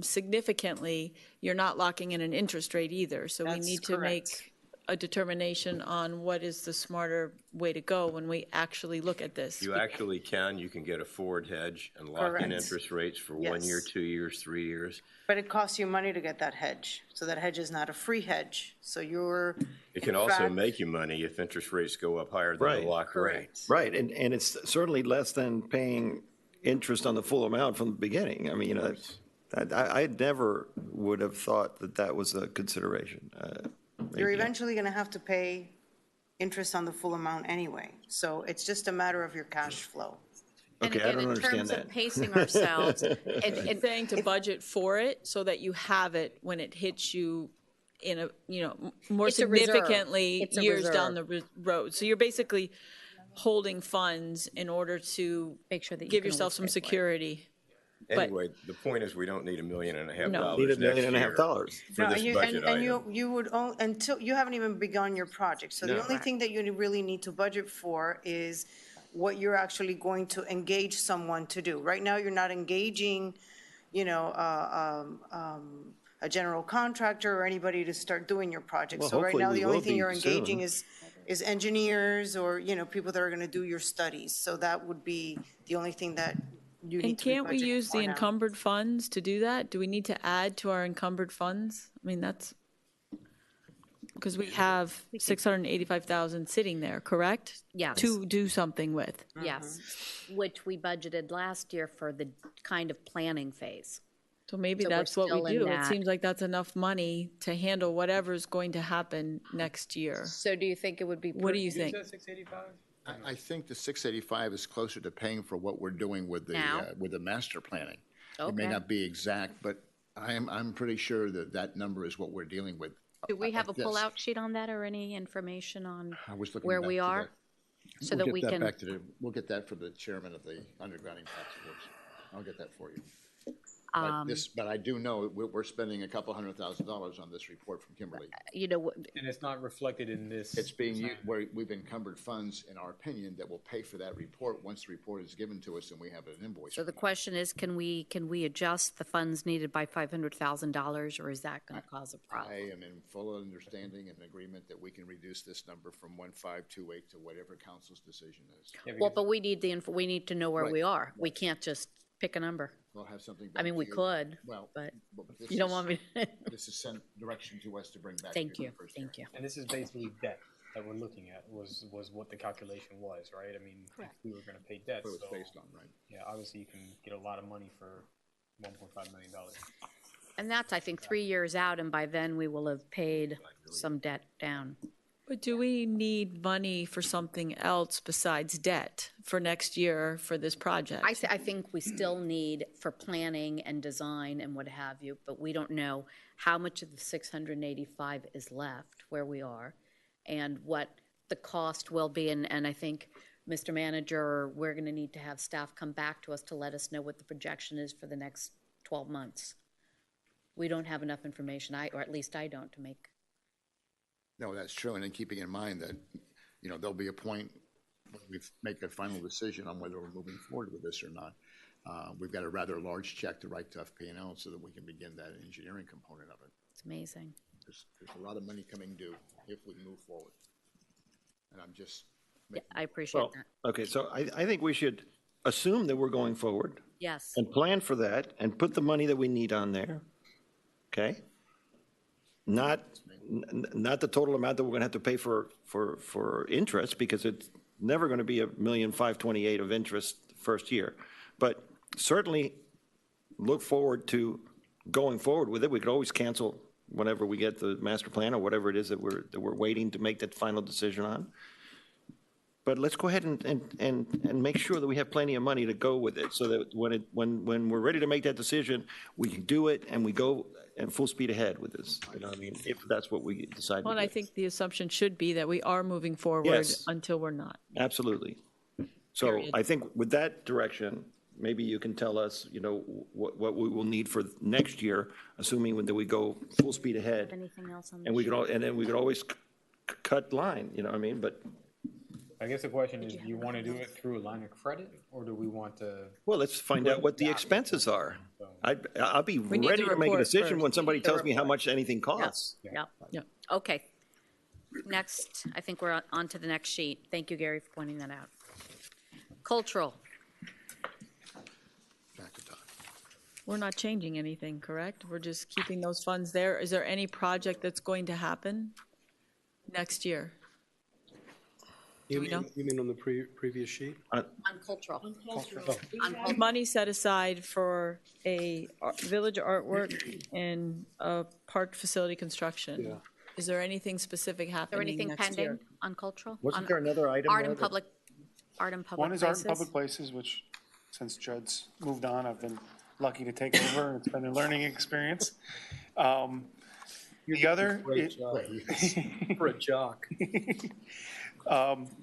significantly, you're not locking in an interest rate either. So we need to make a determination on what is the smarter way to go when we actually look at this.
You actually can. You can get a forward hedge and lock in interest rates for 1 year, 2 years, 3 years.
But it costs you money to get that hedge. So that hedge is not a free hedge. So
It can also make you money if interest rates go up higher than the locked rate.
Right, and it's certainly less than paying interest on the full amount from the beginning. I mean, I never would have thought that was a consideration.
You're eventually going to have to pay interest on the full amount anyway. So it's just a matter of your cash flow.
And
Okay, I
again,
don't
in
understand
terms of
that.
pacing ourselves, and saying to budget for it so that you have it when it hits you in a, more
It's a reserve.
significantly
It's a
years down
reserve.
the road. So you're basically holding funds in order to
Make sure that you
give
can
yourself
always
some
pay for it.
security. But-
Anyway, the point is, we don't need $1.5 million
No.
Need $1.5
next
million
year for
No,
this
and you,
budget
and
item.
you would, until, you haven't even begun your project. So the
No.
only thing that you really need to budget for is what you're actually going to engage someone to do. Right now, you're not engaging, a general contractor or anybody to start doing your project.
Well,
So right
hopefully
now,
we
the only
will
thing
be
you're engaging
soon.
is engineers or, people that are gonna do your studies. So that would be the only thing that you need
And
to be
can't we
budgeting
use
for
the
now.
encumbered funds to do that? Do we need to add to our encumbered funds? I mean, that's, because we have 685,000 sitting there, correct?
Yes.
To do something with.
Yes, which we budgeted last year for the kind of planning phase.
So maybe
So we're
that's what we
still in
do. It
that.
seems like that's enough money to handle whatever's going to happen next year.
So do you think it would be?
What do you think?
685?
I think the 685 is closer to paying for what we're doing with
Now?
the master planning. It may
Okay.
not be exact, but I'm pretty sure that number is what we're dealing with.
Do we have a
Yes.
pullout sheet on that or any information on
I was looking
where
back
we
to
are?
that.
So
We'll
that we
get
can,
back to we'll get that for the chairman of the undergrounding task force. I'll get that for you. But I do know we're spending a couple $100,000 on this report from Kimberly.
And it's not reflected in this.
It's being used, where we've encumbered funds, in our opinion, that will pay for that report once the report is given to us and we have an invoice.
so the question is, can we adjust the funds needed by $500,000, or is that going to cause a
I
problem?
am in full understanding and agreement that we can reduce this number from 1528 to whatever council's decision is.
Well, but we need we need to know where
Right.
we are. We can't just pick a number.
We'll have something.
I mean,
back
we
to you.
could,
Well,
but
this
you don't
is-
want me to.
This is sent direction to us to bring back.
Thank
here
you,
the first
thank you.
And this is basically debt that we're looking at, was what the calculation was, right? I mean, if we were gonna pay debt,
What it was
so,
based on, right?
yeah, obviously you can get a lot of money for $1.5 million.
And that's, I think, 3 years out, and by then we will have paid some debt down.
But do we need money for something else besides debt for next year for this project?
I think we still need for planning and design and what have you, but we don't know how much of the 685 is left, where we are, and what the cost will be. And I think, Mr. Manager, we're going to need to have staff come back to us to let us know what the projection is for the next 12 months. We don't have enough information, or at least I don't, to make.
No, that's true. And then keeping in mind that, there'll be a point when we make a final decision on whether we're moving forward with this or not. We've got a rather large check to write to FP&L so that we can begin that engineering component of it.
It's amazing.
There's a lot of money coming due if we move forward. And I'm just.
Yeah, I appreciate
Well,
that.
okay, so I think we should assume that we're going forward
Yes.
and plan for that and put the money that we need on there, okay? Not the total amount that we're gonna have to pay for interest, because it's never gonna be $1,528,000 of interest first year. But certainly look forward to going forward with it. We could always cancel whenever we get the master plan or whatever it is that we're waiting to make that final decision on. But let's go ahead and make sure that we have plenty of money to go with it, so that when we're ready to make that decision, we can do it and we go and full speed ahead with this. You know what I mean? If that's what we decide.
Well, and
to
I
do.
think the assumption should be that we are moving forward
Yes.
until we're not.
Absolutely. So
Period.
I think with that direction, maybe you can tell us, what we will need for next year, assuming that we go full speed ahead.
Anything else on
And we could, and then we could always cut line, you know what I mean? But,
I guess the question is, do you want to do it through a line of credit, or do we want to?
well, let's find out what the expenses are. I'll be
need
ready
the
to make a
report
decision
first.
when somebody
The
tells me how
report.
much anything costs.
Yep.
Yep.
Okay. Next, I think we're on to the next sheet. Thank you, Gary, for pointing that out. Cultural.
Back to Todd.
We're not changing anything, correct? We're just keeping those funds there. Is there any project that's going to happen next year?
You
we know?
mean on the previous sheet?
On cultural.
There's money set aside for a village artwork and a park facility construction.
Yeah.
Is there anything specific
Is there
happening
anything
next year?
pending on cultural?
Wasn't
On
there another item
Art
there
and
that-
public, art and public
One is art
places?
and public places, which, since Judd's moved on, I've been lucky to take over, and it's been a learning experience. The other,
Great job. For a jock.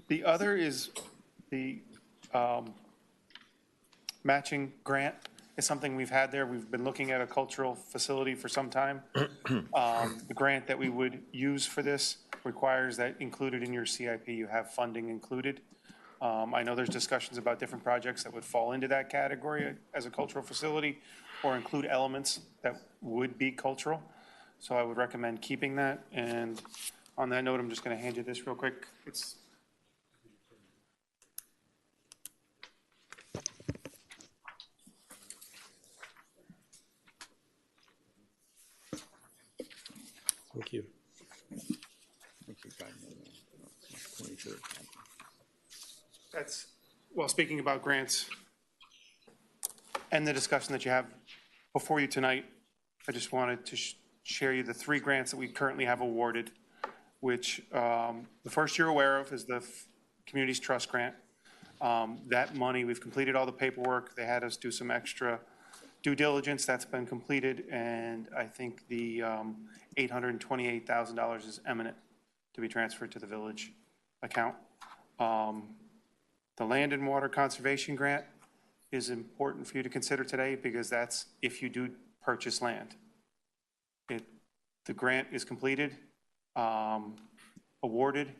the other is the matching grant is something we've had there. We've been looking at a cultural facility for some time. The grant that we would use for this requires that included in your CIP, you have funding included. I know there's discussions about different projects that would fall into that category as a cultural facility or include elements that would be cultural. So I would recommend keeping that. And on that note, I'm just going to hand you this real quick. It's
Thank you.
That's, well, speaking about grants and the discussion that you have before you tonight, I just wanted to share you the 3 grants that we currently have awarded, which the first you're aware of is the Communities Trust Grant. That money, we've completed all the paperwork. They had us do some extra due diligence. That's been completed, and I think the $828,000 is imminent to be transferred to the village account. The Land and Water Conservation Grant is important for you to consider today because that's if you do purchase land. The grant is completed, awarded,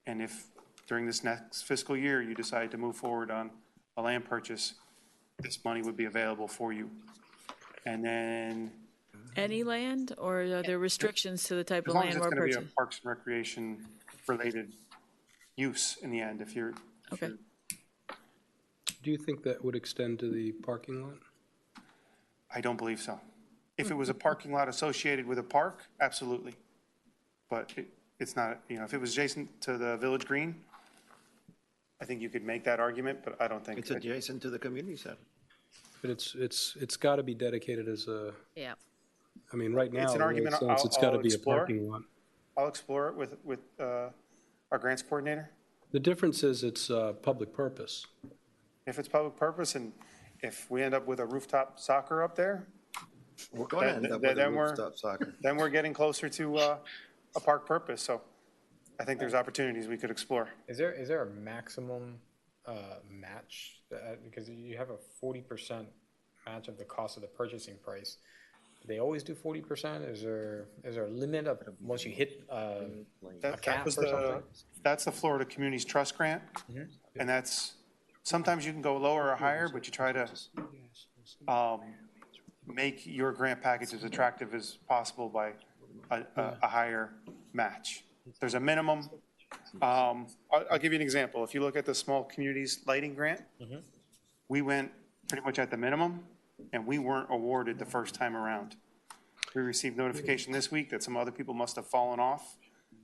and if during this next fiscal year you decide to move forward on a land purchase, this money would be available for you. And then
Any land, or are there restrictions to the type
as
of
long as
land
it's
we're
going to be
purchasing?
a Parks and Recreation related use in the end, if you're.
Okay.
Do you think that would extend to the parking lot?
I don't believe so. If it was a parking lot associated with a park, absolutely. But it's not, if it was adjacent to the Village Green, I think you could make that argument, but I don't think.
It's adjacent to the community center.
But it's got to be dedicated as a,
Yeah.
I mean, right now,
It's an
the way it
argument
stands, it's got to
I'll
be a
explore.
parking lot.
I'll explore it with our grants coordinator.
The difference is it's public purpose.
If it's public purpose and if we end up with a rooftop soccer up there,
We're going to end up with a
then
rooftop soccer.
then we're getting closer to a park purpose. So I think there's opportunities we could explore.
Is there a maximum match? Because you have a 40% match of the cost of the purchasing price. Do they always do 40%? Is there a limit of once you hit a cap or something?
That's the Florida Communities Trust Grant. And that's, sometimes you can go lower or higher, but you try to make your grant package as attractive as possible by a higher match. There's a minimum. I'll give you an example. If you look at the Small Communities Lighting Grant, we went pretty much at the minimum, and we weren't awarded the first time around. We received notification this week that some other people must have fallen off,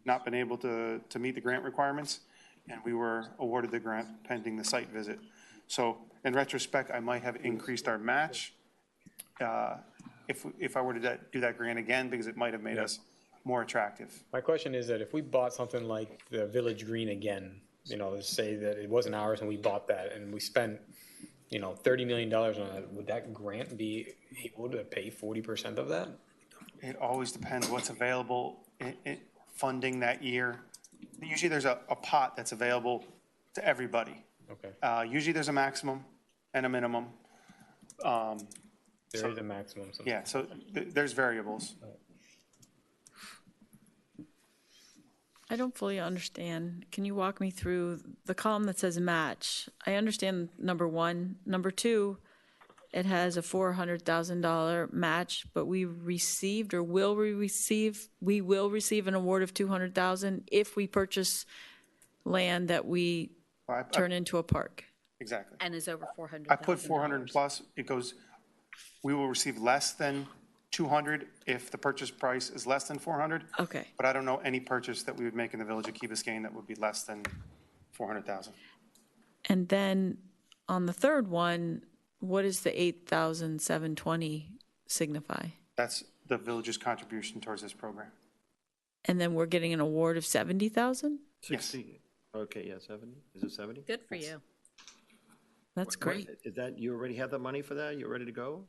not been able to meet the grant requirements, and we were awarded the grant pending the site visit. So in retrospect, I might have increased our match if I were to do that grant again, because it might have made us more attractive.
My question is that if we bought something like the Village Green again, let's say that it wasn't ours and we bought that and we spent, $30 million on it, would that grant be able to pay 40% of that?
It always depends what's available in funding that year. Usually there's a pot that's available to everybody.
Okay.
Usually there's a maximum and a minimum.
There is a maximum.
Yeah, so there's variables.
I don't fully understand. Can you walk me through the column that says match? I understand number 1. Number 2, it has a $400,000 match, but we will receive an award of $200,000 if we purchase land that we turn into a park.
Exactly.
And is over $400,000.
I put 400 plus. It goes, we will receive less than 200 if the purchase price is less than 400.
Okay.
But I don't know any purchase that we would make in the Village of Key Biscayne that would be less than 400,000.
And then on the third one, what does the 8,720 signify?
That's the village's contribution towards this program.
And then we're getting an award of 70,000?
60. Okay, yeah, 70. Is it 70?
Good for you.
That's great.
Is that, you already have the money for that? You ready to go?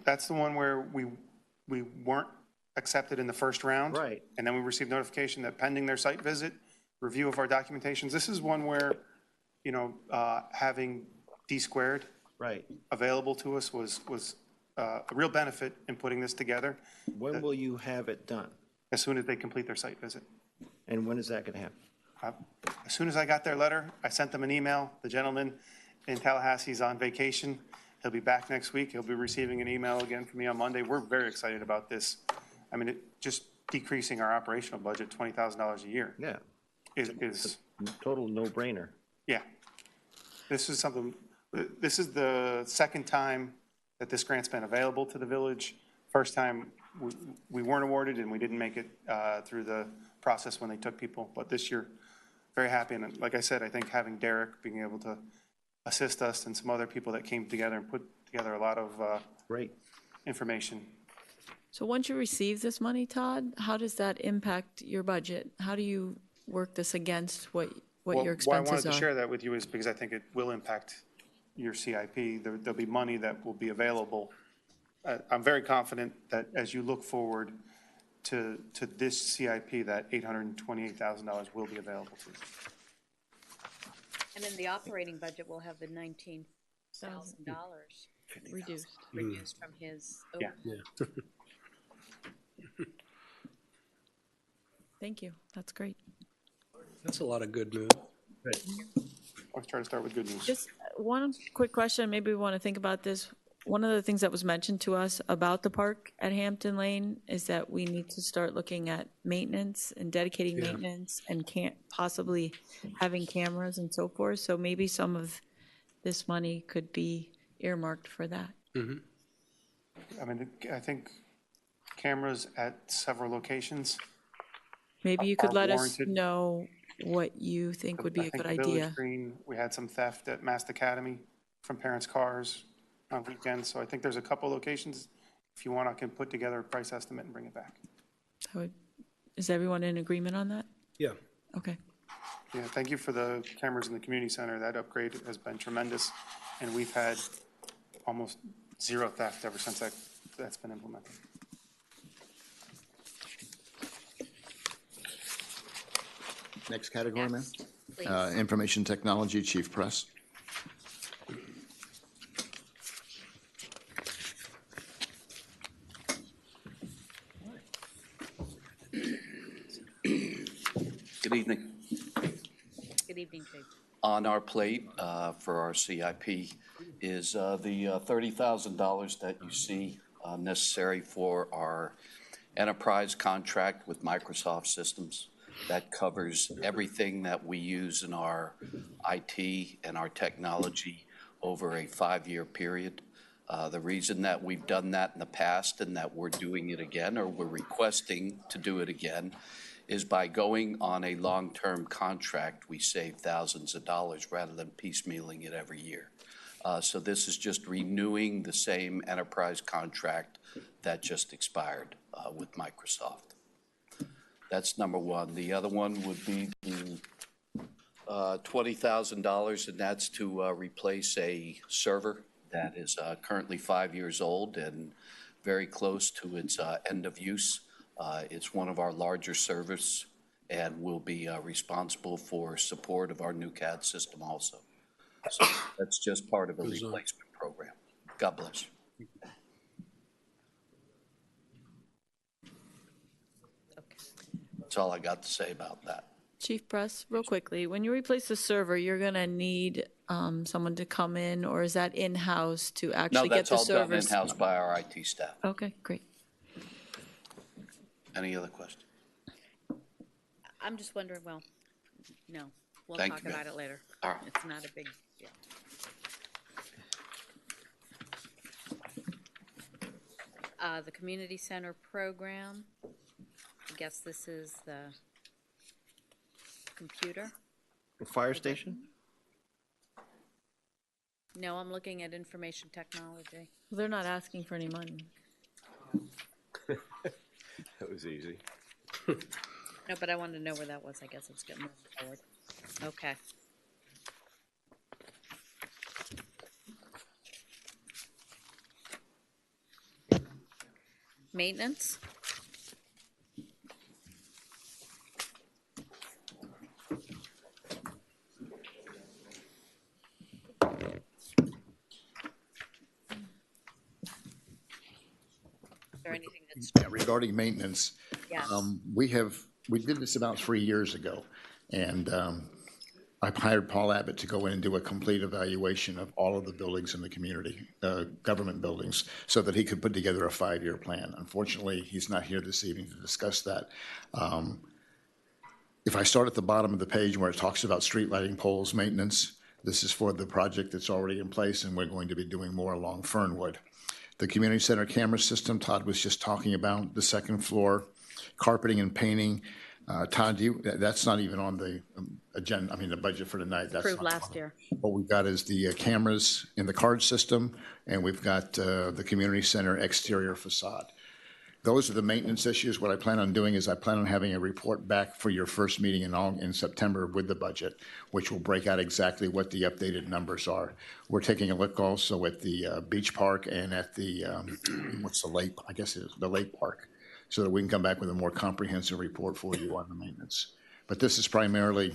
That's the one where we weren't accepted in the first round.
Right.
And then we received notification that pending their site visit, review of our documentations. This is one where, you know, having D squared
Right.
available to us was a real benefit in putting this together.
When will you have it done?
As soon as they complete their site visit.
And when is that going to happen?
As soon as I got their letter, I sent them an email. The gentleman in Tallahassee is on vacation. He'll be back next week. He'll be receiving an email again from me on Monday. We're very excited about this. I mean, just decreasing our operational budget $20,000 a year.
Yeah.
Is
total no-brainer.
Yeah. This is something, this is the second time that this grant's been available to the village. First time we weren't awarded and we didn't make it through the process when they took people. But this year, very happy. And like I said, I think having Derek being able to assist us and some other people that came together and put together a lot of
great information.
So once you receive this money, Todd, how does that impact your budget? How do you work this against what your expenses are?
Why I wanted to share that with you is because I think it will impact your CIP. There'll be money that will be available. I'm very confident that as you look forward to this CIP, that $828,000 will be available to you.
And in the operating budget, we'll have the $19,000 reduced from his.
Yeah.
Thank you. That's great.
That's a lot of good news.
Let's try to start with good news.
Just one quick question. Maybe we want to think about this. One of the things that was mentioned to us about the park at Hampton Lane is that we need to start looking at maintenance and dedicating maintenance and possibly having cameras and so forth. So maybe some of this money could be earmarked for that.
Mm-hmm.
I mean, I think cameras at several locations.
Maybe you could let us
warranted.
know what you think would be a good idea.
We had some theft at Mast Academy from parents' cars on weekends. So I think there's a couple locations. If you want, I can put together a price estimate and bring it back.
Is everyone in agreement on that?
Yeah.
Okay.
Yeah, thank you for the cameras in the community center. That upgrade has been tremendous. And we've had almost zero theft ever since that's been implemented.
Next category, ma'am?
Please.
Information technology, Chief Press.
Good evening.
Good evening, Chief.
On our plate for our CIP is the $30,000 that you see necessary for our enterprise contract with Microsoft Systems. That covers everything that we use in our IT and our technology over a 5-year period. The reason that we've done that in the past and that we're doing it again, or we're requesting to do it again, is by going on a long-term contract, we save thousands of dollars rather than piecemealing it every year. So this is just renewing the same enterprise contract that just expired with Microsoft. That's number one. The other one would be the $20,000, and that's to replace a server that is currently 5 years old and very close to its end of use. It's one of our larger servers and will be responsible for support of our new CAD system also. So that's just part of a replacement program. God bless. That's all I got to say about that.
Chief Press, real quickly, when you replace the server, you're going to need someone to come in, or is that in-house to actually get the servers?
No, that's all done in-house by our IT staff.
Okay, great.
Any other questions?
I'm just wondering, well, no, we'll
Thank
talk
you, ma'am.
about it later.
All right.
It's not a big deal. The community center program, I guess this is the computer?
The fire station?
No, I'm looking at information technology.
They're not asking for any money.
That was easy.
No, but I wanted to know where that was. I guess it's getting moved forward. Okay. Maintenance? anything that's,
Regarding maintenance,
yes.
we did this about 3 years ago, and I hired Paul Abbott to go in and do a complete evaluation of all of the buildings in the community, government buildings, so that he could put together a 5-year plan. Unfortunately, he's not here this evening to discuss that. If I start at the bottom of the page where it talks about street lighting poles maintenance, this is for the project that's already in place, and we're going to be doing more along Fernwood. The community center camera system, Todd was just talking about, the second floor, carpeting and painting. Todd, that's not even on the agenda, I mean, the budget for tonight. That's
Approved last year.
What we've got is the cameras in the card system, and we've got the community center exterior facade. Those are the maintenance issues. What I plan on doing is I plan on having a report back for your first meeting in September with the budget, which will break out exactly what the updated numbers are. We're taking a look also at the beach park and at the, what's the lake? I guess it is the lake park, so that we can come back with a more comprehensive report for you on the maintenance. But this is primarily,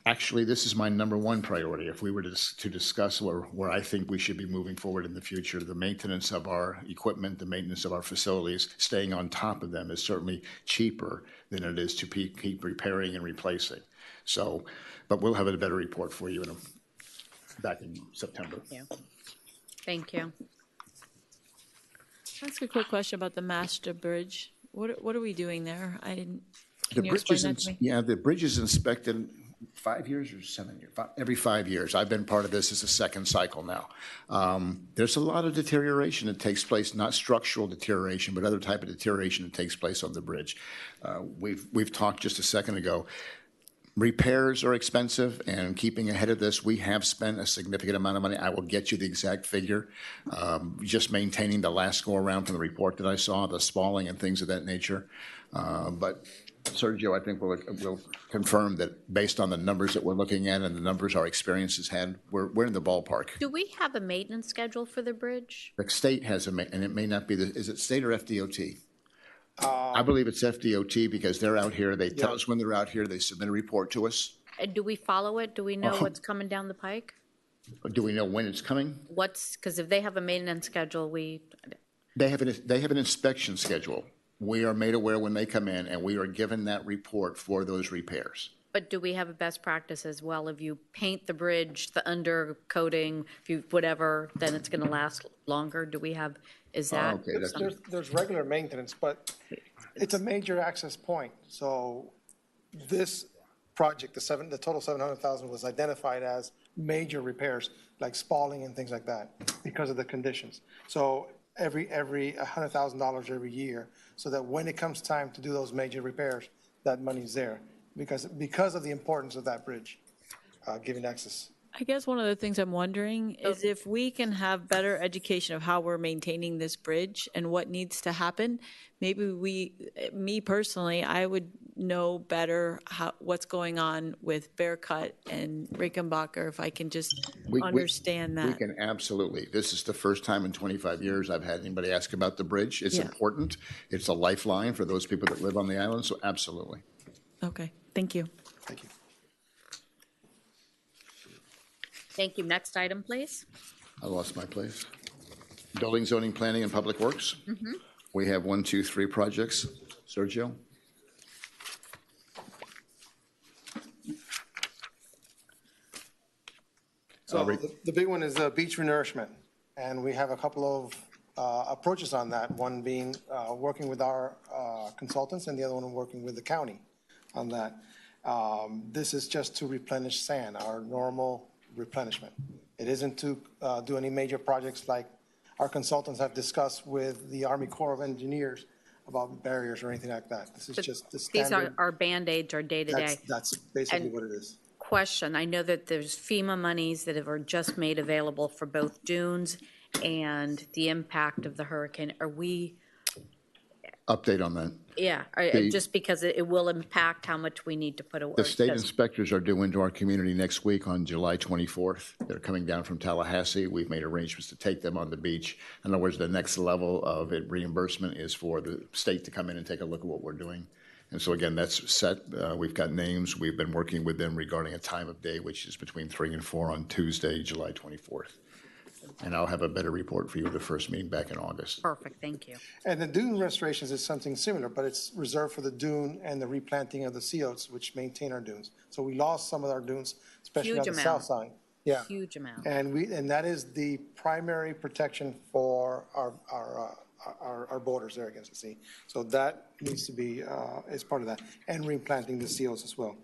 actually, this is my number one priority. If we were to discuss where I think we should be moving forward in the future, the maintenance of our equipment, the maintenance of our facilities, staying on top of them is certainly cheaper than it is to keep repairing and replacing. So, but we'll have a better report for you back in September.
Thank you. Thank you.
Can I ask a quick question about the Master Bridge? What are we doing there? I didn't,
The
can you
bridge
explain
is,
that to me?
yeah, the bridge is inspected 5 years or 7 years, every 5 years. I've been part of this as a second cycle now. There's a lot of deterioration that takes place, not structural deterioration, but other type of deterioration that takes place on the bridge. We've talked just a second ago. Repairs are expensive, and keeping ahead of this, we have spent a significant amount of money. I will get you the exact figure. Just maintaining the last go around from the report that I saw, the spalling and things of that nature. But Sergio, I think will confirm that based on the numbers that we're looking at and the numbers our experience has had, we're in the ballpark.
Do we have a maintenance schedule for the bridge?
The state has and it may not be, is it state or FDOT? I believe it's FDOT because they're out here. They tell us when they're out here. They submit a report to us.
And do we follow it? Do we know what's coming down the pike?
Do we know when it's coming?
Because if they have a maintenance schedule,
They have an inspection schedule. We are made aware when they come in, and we are given that report for those repairs.
But do we have a best practice as well? If you paint the bridge, the undercoating, if you whatever, then it's going to last longer? Do we have, is that?
Okay,
there's regular maintenance, but it's a major access point. So this project, the total 700,000 was identified as major repairs, like spalling and things like that, because of the conditions. So every $100,000 every year, so that when it comes time to do those major repairs, that money's there. Because of the importance of that bridge, giving access.
I guess one of the things I'm wondering is if we can have better education of how we're maintaining this bridge and what needs to happen, maybe me personally, I would know better what's going on with Bearcut and Rickenbacker if I can just understand that.
We can absolutely. This is the first time in 25 years I've had anybody ask about the bridge. It's important. It's a lifeline for those people that live on the island, so absolutely.
Okay, thank you.
Thank you.
Thank you. Next item, please.
I lost my place. Building, zoning, planning, and public works. We have 1, 2, 3 projects. Sergio?
So the big one is beach renourishment, and we have a couple of approaches on that, one being working with our consultants and the other one working with the county on that. This is just to replenish sand, our normal replenishment. It isn't to do any major projects like our consultants have discussed with the Army Corps of Engineers about barriers or anything like that. This is just the standard.
These are our Band-Aids, our day-to-day.
That's basically what it is.
Question, I know that there's FEMA monies that are just made available for both dunes and the impact of the hurricane. Are we?
Update on that.
Yeah, just because it will impact how much we need to put away.
The state inspectors are due into our community next week on July 24th. They're coming down from Tallahassee. We've made arrangements to take them on the beach. In other words, the next level of reimbursement is for the state to come in and take a look at what we're doing. And so again, that's set. We've got names. We've been working with them regarding a time of day, which is between 3 and 4 on Tuesday, July 24th. and I'll have a better report for you at the first meeting back in August.
Perfect, thank you.
And the dune restorations is something similar, but it's reserved for the dune and the replanting of the sea oats, which maintain our dunes. So we lost some of our dunes, especially on
Huge
the
amount.
south side. Yeah.
Huge amount.
And that is the primary protection for our borders there against the sea. So that needs to be, is part of that, and replanting the sea oats as well.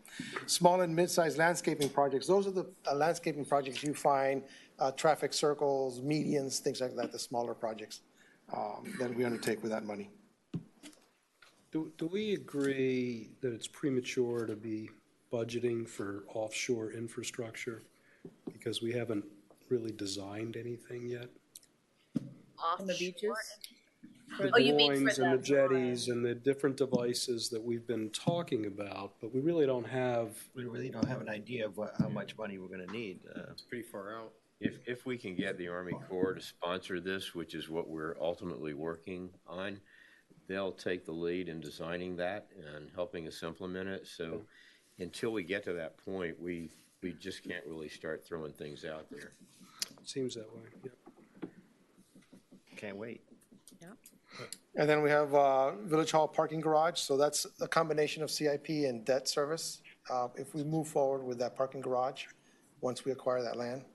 Small and mid-sized landscaping projects, those are the landscaping projects you find, traffic circles, medians, things like that, the smaller projects that we undertake with that money.
Do we agree that it's premature to be budgeting for offshore infrastructure? Because we haven't really designed anything yet?
On the beaches?
The groins and the jetties and the different devices that we've been talking about, but we really don't have.
We really don't have an idea of how much money we're gonna need.
It's pretty far out.
If we can get the Army Corps to sponsor this, which is what we're ultimately working on, they'll take the lead in designing that and helping us implement it. So until we get to that point, we just can't really start throwing things out there.
Seems that way, yep.
Can't wait.
And then we have Village Hall parking garage, so that's a combination of CIP and debt service. If we move forward with that parking garage, once we acquire that land.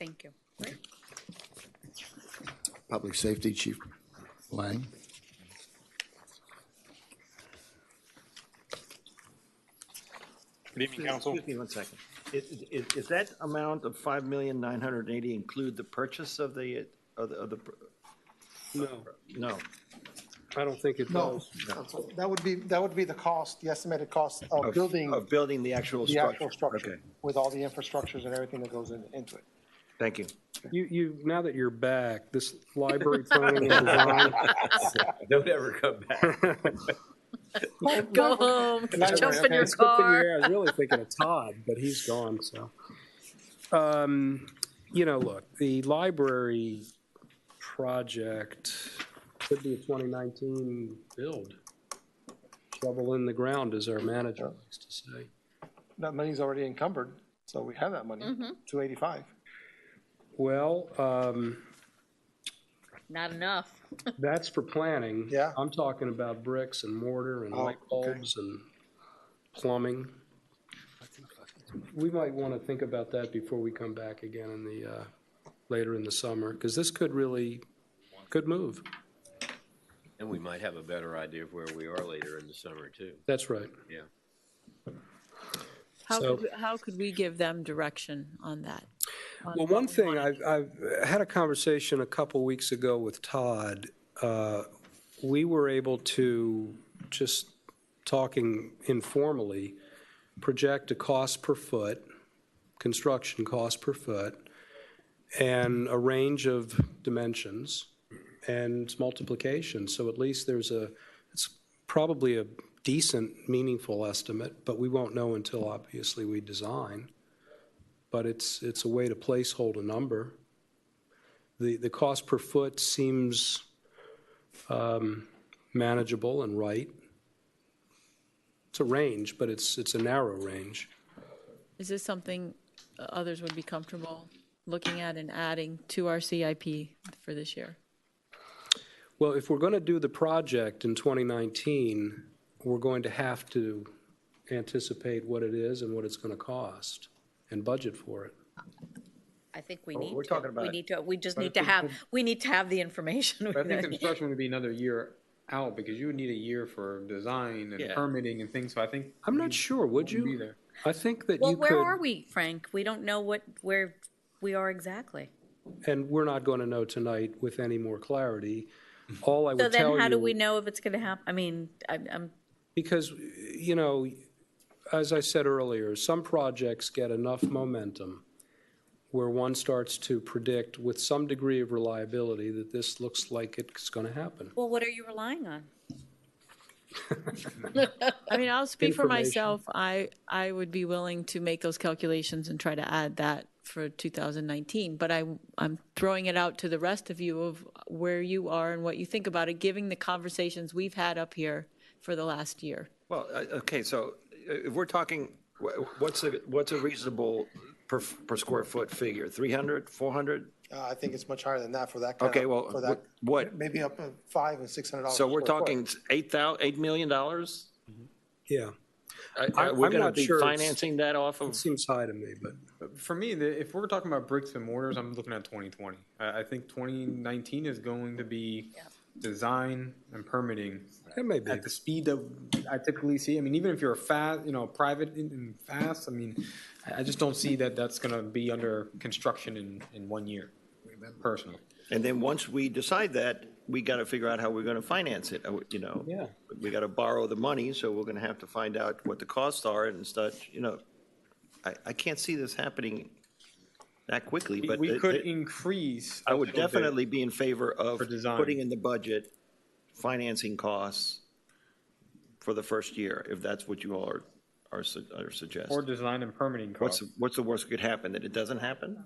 Thank you.
Public Safety, Chief Lang.
Good evening, Council.
Excuse me one second. Is that amount of $5,980 include the purchase of the
No,
No.
I don't think it
No,
does.
so that would be the cost, the estimated cost of building
Of building the actual
the
structure?
actual structure
Okay,
with all the infrastructures and everything that goes into it.
thank you.
You, now that you're back, this library planning and design.
Don't ever come back.
Go home, jump in your
It's good thing
car.
you're here. I was really thinking of Todd, but he's gone, so. You know, look, the library project could be a 2019 build. Shovel in the ground, as our manager likes to say.
That money's already encumbered, so we have that money, 285.
Well,
Not enough.
that's for planning.
Yeah.
I'm talking about bricks and mortar and light bulbs and plumbing. We might want to think about that before we come back again in the, later in the summer, because this could move.
And we might have a better idea of where we are later in the summer, too.
That's right.
Yeah.
How could we give them direction on that?
Well, one thing, I've had a conversation a couple weeks ago with Todd. We were able to, just talking informally, project a cost per foot, construction cost per foot, and a range of dimensions and multiplication. So at least it's probably a decent, meaningful estimate, but we won't know until obviously we design. But it's a way to placehold a number. The cost per foot seems manageable and right. It's a range, but it's a narrow range.
Is this something others would be comfortable looking at and adding to our CIP for this year?
Well, if we're going to do the project in 2019, we're going to have to anticipate what it is and what it's going to cost and budget for it.
I think we
Well,
need
we're
to.
talking about-
We just
But
need
if
to
we
have,
could-
we need to have the information.
But I think construction would be another year out because you would need a year for design and
Yeah.
permitting and things, so I think.
I'm not sure, would
Be
you?
there.
I think that
Well,
you
where are
could,
we, Frank? We don't know where we are exactly.
and we're not going to know tonight with any more clarity. All I
So
would tell you.
then how do we know if it's going to happen? I mean, I'm,
Because, you know, as I said earlier, some projects get enough momentum where one starts to predict with some degree of reliability that this looks like it's going to happen.
well, what are you relying on?
I mean, I'll speak for
Information.
myself. I would be willing to make those calculations and try to add that for 2019. But I'm throwing it out to the rest of you of where you are and what you think about it, given the conversations we've had up here for the last year.
Well, okay, so if we're talking, what's a reasonable per square foot figure? 300, 400?
I think it's much higher than that for that kind of.
Okay, well,
for that,
what?
Maybe up to $500 and $600.
So we're
per square foot.
talking $8 million?
Yeah.
We're
I'm
going to
not
be
sure it's-
financing that off
It
of?
seems high to me, but
For me, if we're talking about bricks and mortars, I'm looking at 2020. I think 2019 is going to be design and permitting
it may be.
at the speed that I typically see. I mean, even if you're a fast, private and fast, I mean, I just don't see that that's going to be under construction in 1 year, personally.
And then once we decide that, we got to figure out how we're going to finance it,
Yeah.
We got to borrow the money, so we're going to have to find out what the costs are and such, I can't see this happening that quickly, but.
We could increase.
I
a
would
little bit.
definitely be in favor of
For design.
putting in the budget financing costs for the first year, if that's what you all are suggesting.
Or design and permitting
What's,
costs.
what's the worst that could happen, that it doesn't happen?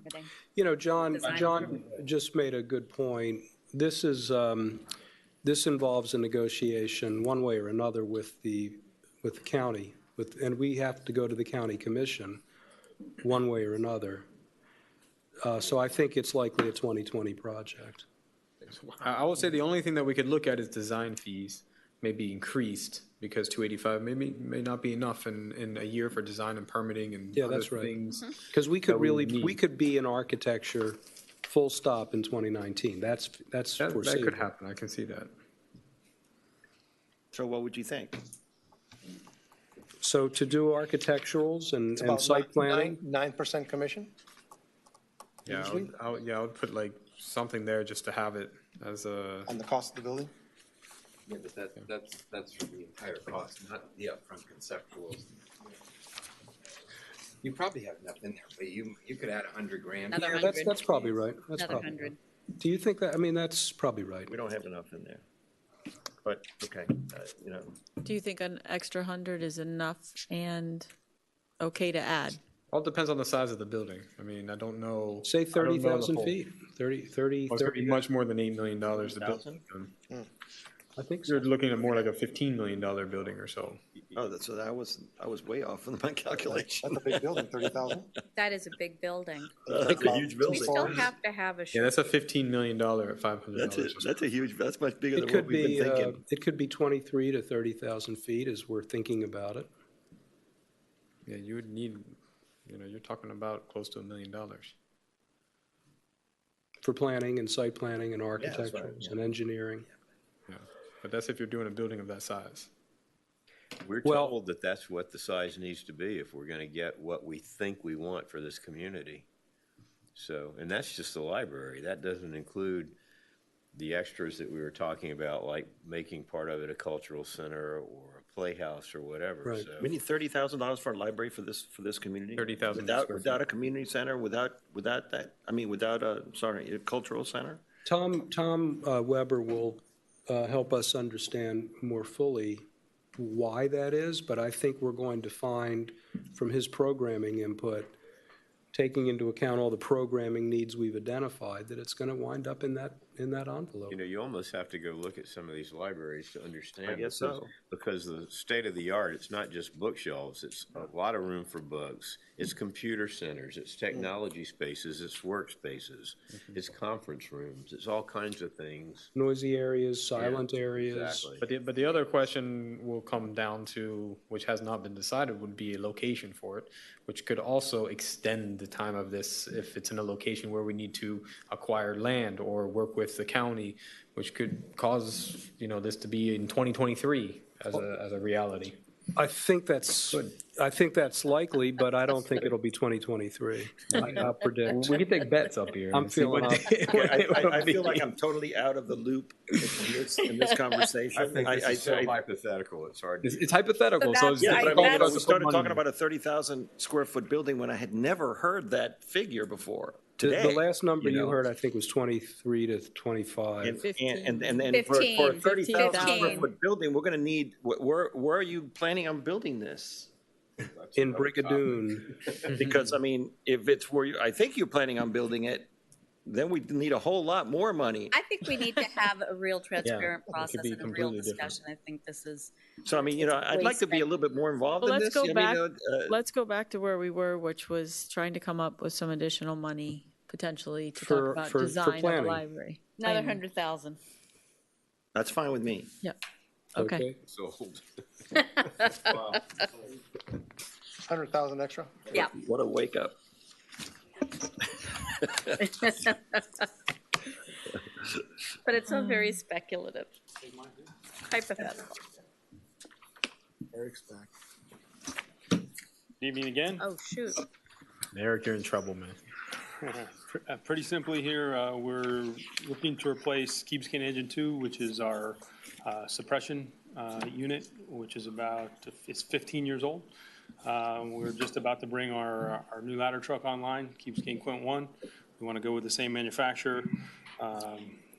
John just made a good point. This is, this involves a negotiation one way or another with the county, and we have to go to the county commission one way or another. So I think it's likely a 2020 project.
I would say the only thing that we could look at is design fees may be increased because 285 may not be enough in a year for design and permitting and
Yeah,
other
that's right.
things.
Because we could
that we
really,
need.
we could be in architecture full stop in 2019. That's
That
foreseeable.
could happen. I can see that.
So what would you think?
So to do architecturals and
About
site planning,
9% commission?
Yeah, I would put like something there just to have it as a.
On the cost of the building?
Yeah, but that's for the entire cost, not the upfront conceptuals. You probably have enough in there, but you could add $100,000.
Another
yeah,
100.
that's probably right. That's
Another
probably
100.
right. Do you think that, I mean, that's probably right.
We don't have enough in there. But, okay,
Do you think an extra 100 is enough and okay to add?
All depends on the size of the building. I mean, I don't know.
Say
I don't know the
30,000
whole-
feet, 30.
Well, it's gonna be much more than $8 million to build.
I think so.
You're looking at more like a $15 million building or so.
Oh, so I was way off in my calculation.
That's a big building, 30,000.
That is a big building.
That's a huge
You
building.
still have to have a.
Yeah, that's a $15 million at $500.
That's a huge, that's much bigger
It
than what
could
we've
be,
been thinking.
it could be 23 to 30,000 feet as we're thinking about it.
Yeah, you would need, you're talking about close to $1 million.
For planning and site planning and
that's right,
architecture
yeah.
and engineering.
Yeah, but that's if you're doing a building of that size.
We're
Well-
told that that's what the size needs to be if we're going to get what we think we want for this community. So, and that's just the library. That doesn't include the extras that we were talking about, like making part of it a cultural center or a playhouse or whatever.
Right.
So,
We need $30,000 for a library for this community?
30,000
Without,
square
without a community center, without that, without a cultural center?
Tom Weber will help us understand more fully why that is, but I think we're going to find from his programming input, taking into account all the programming needs we've identified, that it's going to wind up in that envelope.
you almost have to go look at some of these libraries to understand.
I guess so.
Because the state of the art, it's not just bookshelves, it's a lot of room for books. It's computer centers, it's technology spaces, it's workspaces, it's conference rooms, it's all kinds of things.
Noisy areas, silent areas.
Exactly.
But the other question will come down to, which has not been decided, would be a location for it, which could also extend the time of this if it's in a location where we need to acquire land or work with the county, which could cause, this to be in 2023 as a reality.
I think that's likely, but I don't think it'll be 2023. I'll predict.
We can take bets up here.
I'm
and see
feeling
what-
I feel like I'm totally out of the loop in this conversation.
I think this is so hypothetical, it's hard to.
It's hypothetical, so it's
Yeah, but
difficult
we
to
started
put
talking
money.
about a 30,000 square foot building when I had never heard that figure before. Today,
The last number you heard, I think, was 23 to 25.
And then for a 30,000 square
15.
foot building, we're going to need, where are you planning on building this?
In Brigadoon.
Because, if it's where I think you're planning on building it, then we need a whole lot more money.
I think we need to have a real transparent
it could
process
be
and a real
completely different.
discussion. I think this is.
So, I mean, I'd like to be a little bit more involved
Well,
in
let's
this.
go
I
back,
mean,
let's go back to where we were, which was trying to come up with some additional money potentially to
For-
talk about
for
design of a
planning.
library.
Another
Planning.
100,000.
that's fine with me.
Yep, okay.
Sold.
100,000 extra?
Yeah.
What a wake up.
But it's all very speculative. Hypothetical.
Eric's back.
Good evening again.
Oh, shoot.
Eric, you're in trouble, man.
Pretty simply here, we're looking to replace Key Biscayne Engine 2, which is our suppression unit, which is it's 15 years old. We're just about to bring our new ladder truck online, Key Biscayne Quint 1. We want to go with the same manufacturer,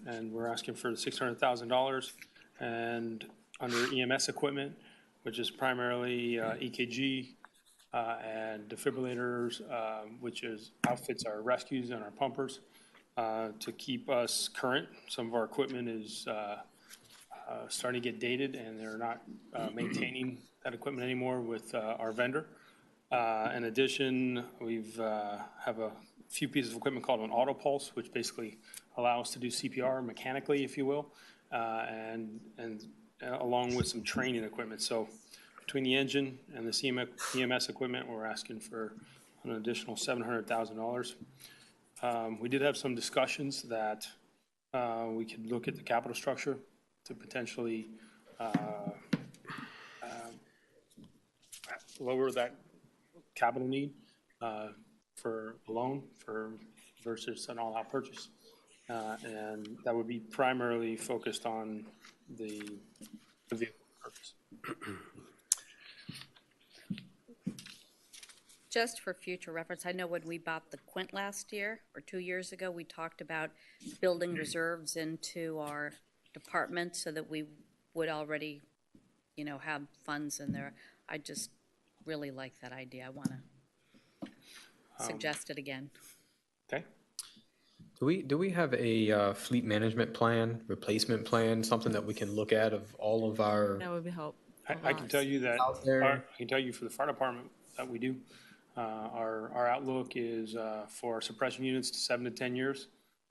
and we're asking for $600,000. And under EMS equipment, which is primarily EKG, and defibrillators, which outfits our rescues and our pumpers to keep us current. Some of our equipment is starting to get dated, and they're not maintaining that equipment anymore with our vendor. In addition, we've have a few pieces of equipment called an auto pulse, which basically allow us to do CPR mechanically, if you will, and along with some training equipment. So between the engine and the EMS equipment, we're asking for an additional $700,000. We did have some discussions that we could look at the capital structure to potentially lower that capital need for a loan versus an all-out purchase. And that would be primarily focused on the vehicle purchase.
Just for future reference, I know when we bought the Quint last year or 2 years ago, we talked about building reserves into our department so that we would already, have funds in there. I just really like that idea. I want to suggest it again.
Okay.
Do we have a fleet management plan, replacement plan, something that we can look at of all of our?
That would be helpful.
I can tell you that. I can tell you for the fire department that we do. Our outlook is for our suppression units to 7 to 10 years.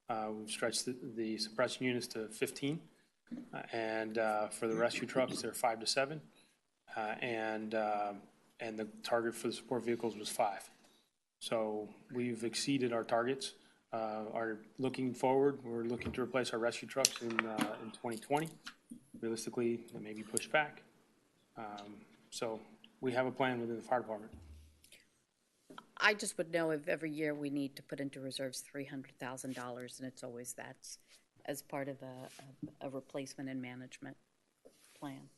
We've stretched the suppression units to 15, and for the rescue trucks, they're 5 to 7, and the target for the support vehicles was 5. So we've exceeded our targets. Looking forward, we're looking to replace our rescue trucks in 2020. Realistically, it may be pushed back. So we have a plan within the fire department.
I just would know if every year we need to put into reserves $300,000, and it's always that as part of a replacement and management plan.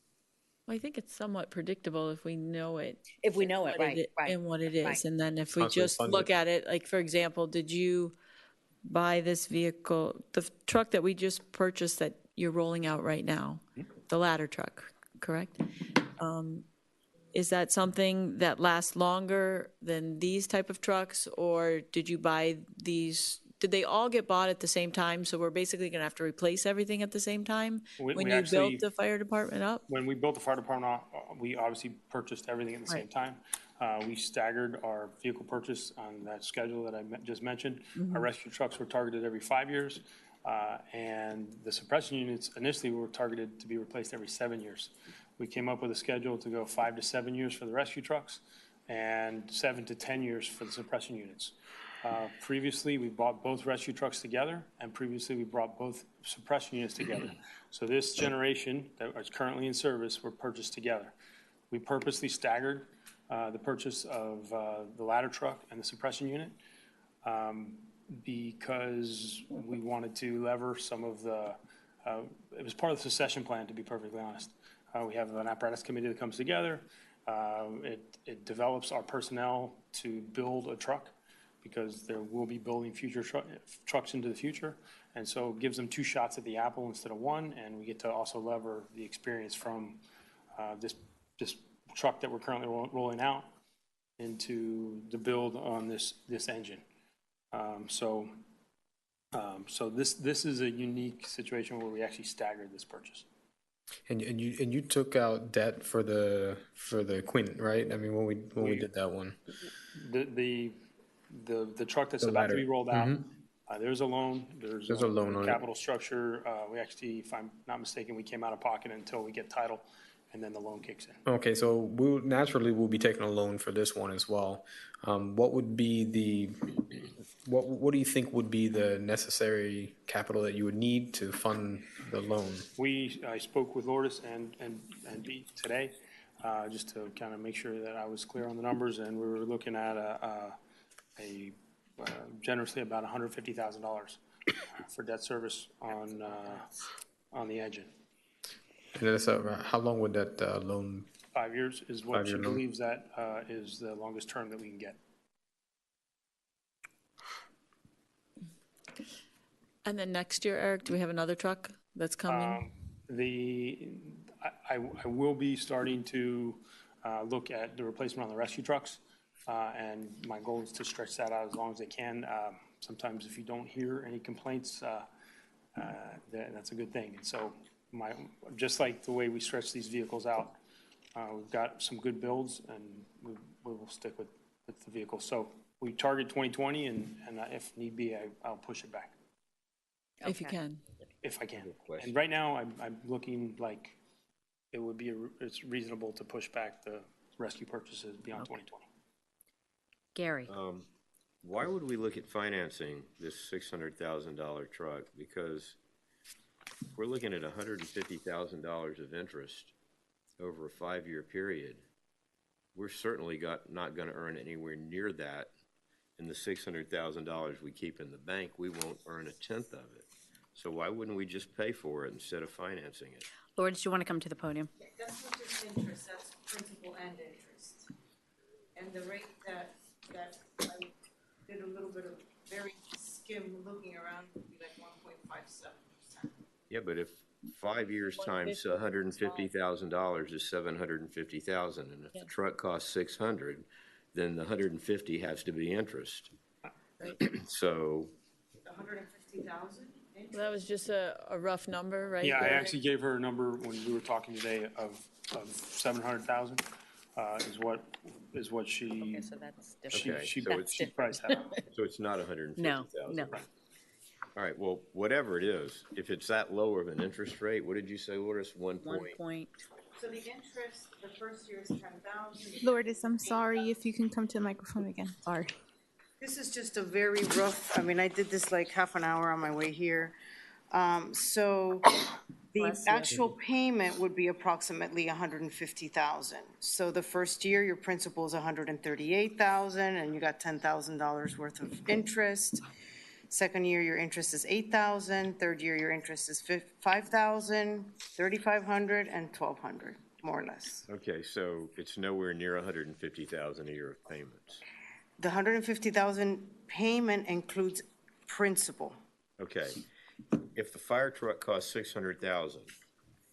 Well, I think it's somewhat predictable if we know it.
If we know it, right.
And what it is.
Right.
And then if we
Constantly
just
fund
look
it.
at it, like, for example, did you buy this vehicle, the truck that we just purchased that you're rolling out right now, the ladder truck, correct? Is that something that lasts longer than these type of trucks, or did you buy these? Did they all get bought at the same time? So we're basically going to have to replace everything at the same time when you built the fire department up?
When we built the fire department up, we obviously purchased everything at the same time. We staggered our vehicle purchase on that schedule that I just mentioned. Our rescue trucks were targeted every 5 years, and the suppression units initially were targeted to be replaced every 7 years. We came up with a schedule to go 5 to 7 years for the rescue trucks and 7 to 10 years for the suppression units. Previously, we bought both rescue trucks together, and previously we brought both suppression units together. So this generation that is currently in service were purchased together. We purposely staggered the purchase of the ladder truck and the suppression unit because we wanted to lever some of the, it was part of the succession plan, to be perfectly honest. We have an apparatus committee that comes together. It develops our personnel to build a truck because there will be building future trucks into the future. And so it gives them 2 shots at the apple instead of 1, and we get to also lever the experience from this truck that we're currently rolling out into the build on this engine. So So this is a unique situation where we actually staggered this purchase.
And you took out debt for the Quinn, right? I mean, when we did that one.
The truck that's
The
about to be
ladder.
rolled out,
Mhm.
There's a loan,
There's a loan on it.
capital structure. We actually, if I'm not mistaken, we came out of pocket until we get title, and then the loan kicks in.
Okay, so we'll be taking a loan for this one as well. What would be what do you think would be the necessary capital that you would need to fund the loan?
I spoke with Lourdes and Pete today, just to kind of make sure that I was clear on the numbers, and we were looking at generously about $150,000 for debt service on the engine.
And that's how long would that loan?
5 years is what she
5-year loan.
believes that is the longest term that we can get.
And then next year, Eric, do we have another truck that's coming?
I will be starting to look at the replacement on the rescue trucks, and my goal is to stretch that out as long as I can. Sometimes if you don't hear any complaints, that's a good thing. And so just like the way we stretch these vehicles out, we've got some good builds, and we will stick with the vehicle. So we target 2020, and if need be, I'll push it back.
If you can.
If I can. And right now, I'm looking like it's reasonable to push back the rescue purchases beyond 2020.
Gary?
Why would we look at financing this $600,000 truck? Because we're looking at $150,000 of interest over a 5-year period. We're certainly not going to earn anywhere near that. And the $600,000 we keep in the bank, we won't earn a tenth of it. So why wouldn't we just pay for it instead of financing it?
Lourdes, do you want to come to the podium?
That's not just interest, that's principal and interest. And the rate that I did a little bit of very skim looking around would be like 1.57%.
Yeah, but if 5 years times $150,000 is $750,000, and if the truck costs $600, then the $150 has to be interest. So.
$150,000?
That was just a rough number, right?
Yeah, I actually gave her a number when we were talking today of 700,000 is what she
Okay, so that's different.
she priced that out.
So it's not 150,000.
No.
All right, well, whatever it is, if it's that lower of an interest rate, what did you say, Lourdes? 1 point?
So the interest, the first year is 10,000.
Lourdes, I'm sorry if you can come to the microphone again. Sorry.
This is just a very rough, I mean, I did this like half an hour on my way here. So the actual payment would be approximately $150,000. So the first year, your principal is $138,000, and you got $10,000 worth of interest. Second year, your interest is $8,000. Third year, your interest is $5,000, $3,500, and $1,200, more or less.
Okay, so it's nowhere near $150,000 a year of payments.
The $150,000 payment includes principal.
Okay, if the fire truck costs $600,000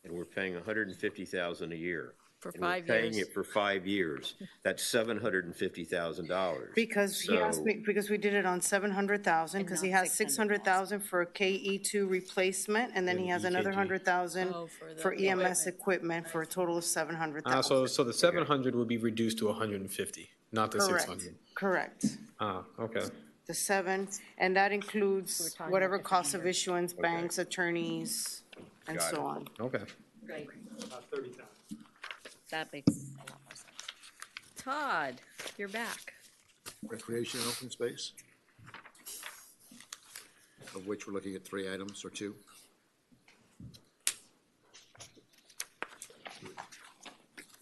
and we're paying $150,000 a year.
For
and
5
we're paying
years.
it for 5 years, that's $750,000.
Because he asked me, because we did it on $700,000, because he has $600,000 for a KE2 replacement, and then he has another $100,000 for EMS equipment for a total of $700,000.
So the 700 would be reduced to 150, not the
Correct.
600.
Correct.
Okay.
The 7, and that includes whatever cost of issuance, banks, attorneys, and
Got
so
it.
on.
Okay.
Right.
About 30,000.
That makes a lot more sense. Todd, you're back.
Recreation and open space, of which we're looking at 3 items or 2.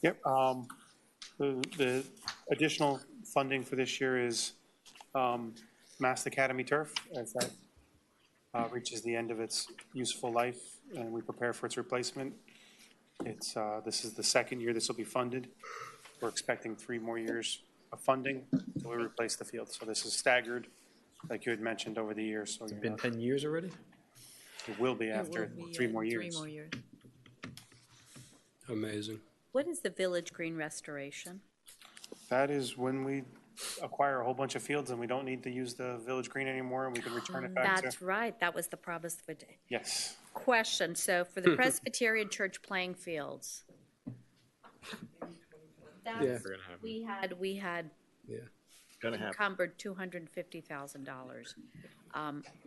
Yep. The additional funding for this year is Mast Academy turf, as that reaches the end of its useful life, and we prepare for its replacement. This is the second year this will be funded. We're expecting 3 more years of funding until we replace the field. So this is staggered, like you had mentioned, over the years. So
It's been 10 years already?
it will be after 3 more years.
3 more years.
Amazing.
What is the Village Green Restoration?
That is when we acquire a whole bunch of fields and we don't need to use the village green anymore and we can return it back to?
That's right, that was the promise for today.
Yes.
Question, so for the Presbyterian Church playing fields.
Yeah.
We had
Gonna happen.
encumbered $250,000.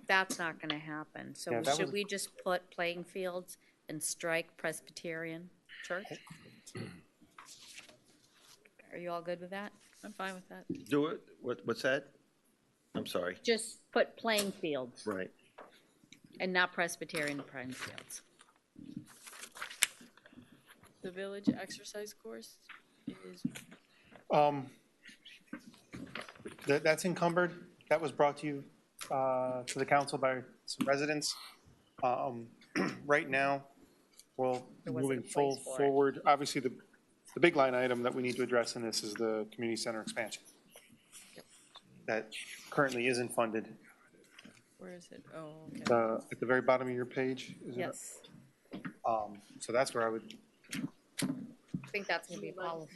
That's not gonna happen. So
Yeah, that
should
was-
we just put playing fields and strike Presbyterian Church? Are you all good with that? I'm fine with that.
Do it, what's that? I'm sorry.
Just put playing fields
Right.
and not Presbyterian playing fields.
The village exercise course is,
That's encumbered. That was brought to you, to the council by some residents. Right now, well,
There wasn't
moving
a place for it.
forward, obviously the big line item that we need to address in this is the community center expansion. That currently isn't funded.
where is it? Oh, okay.
At the very bottom of your page, is it?
Yes,
So that's where I would,
I think that's gonna be a policy.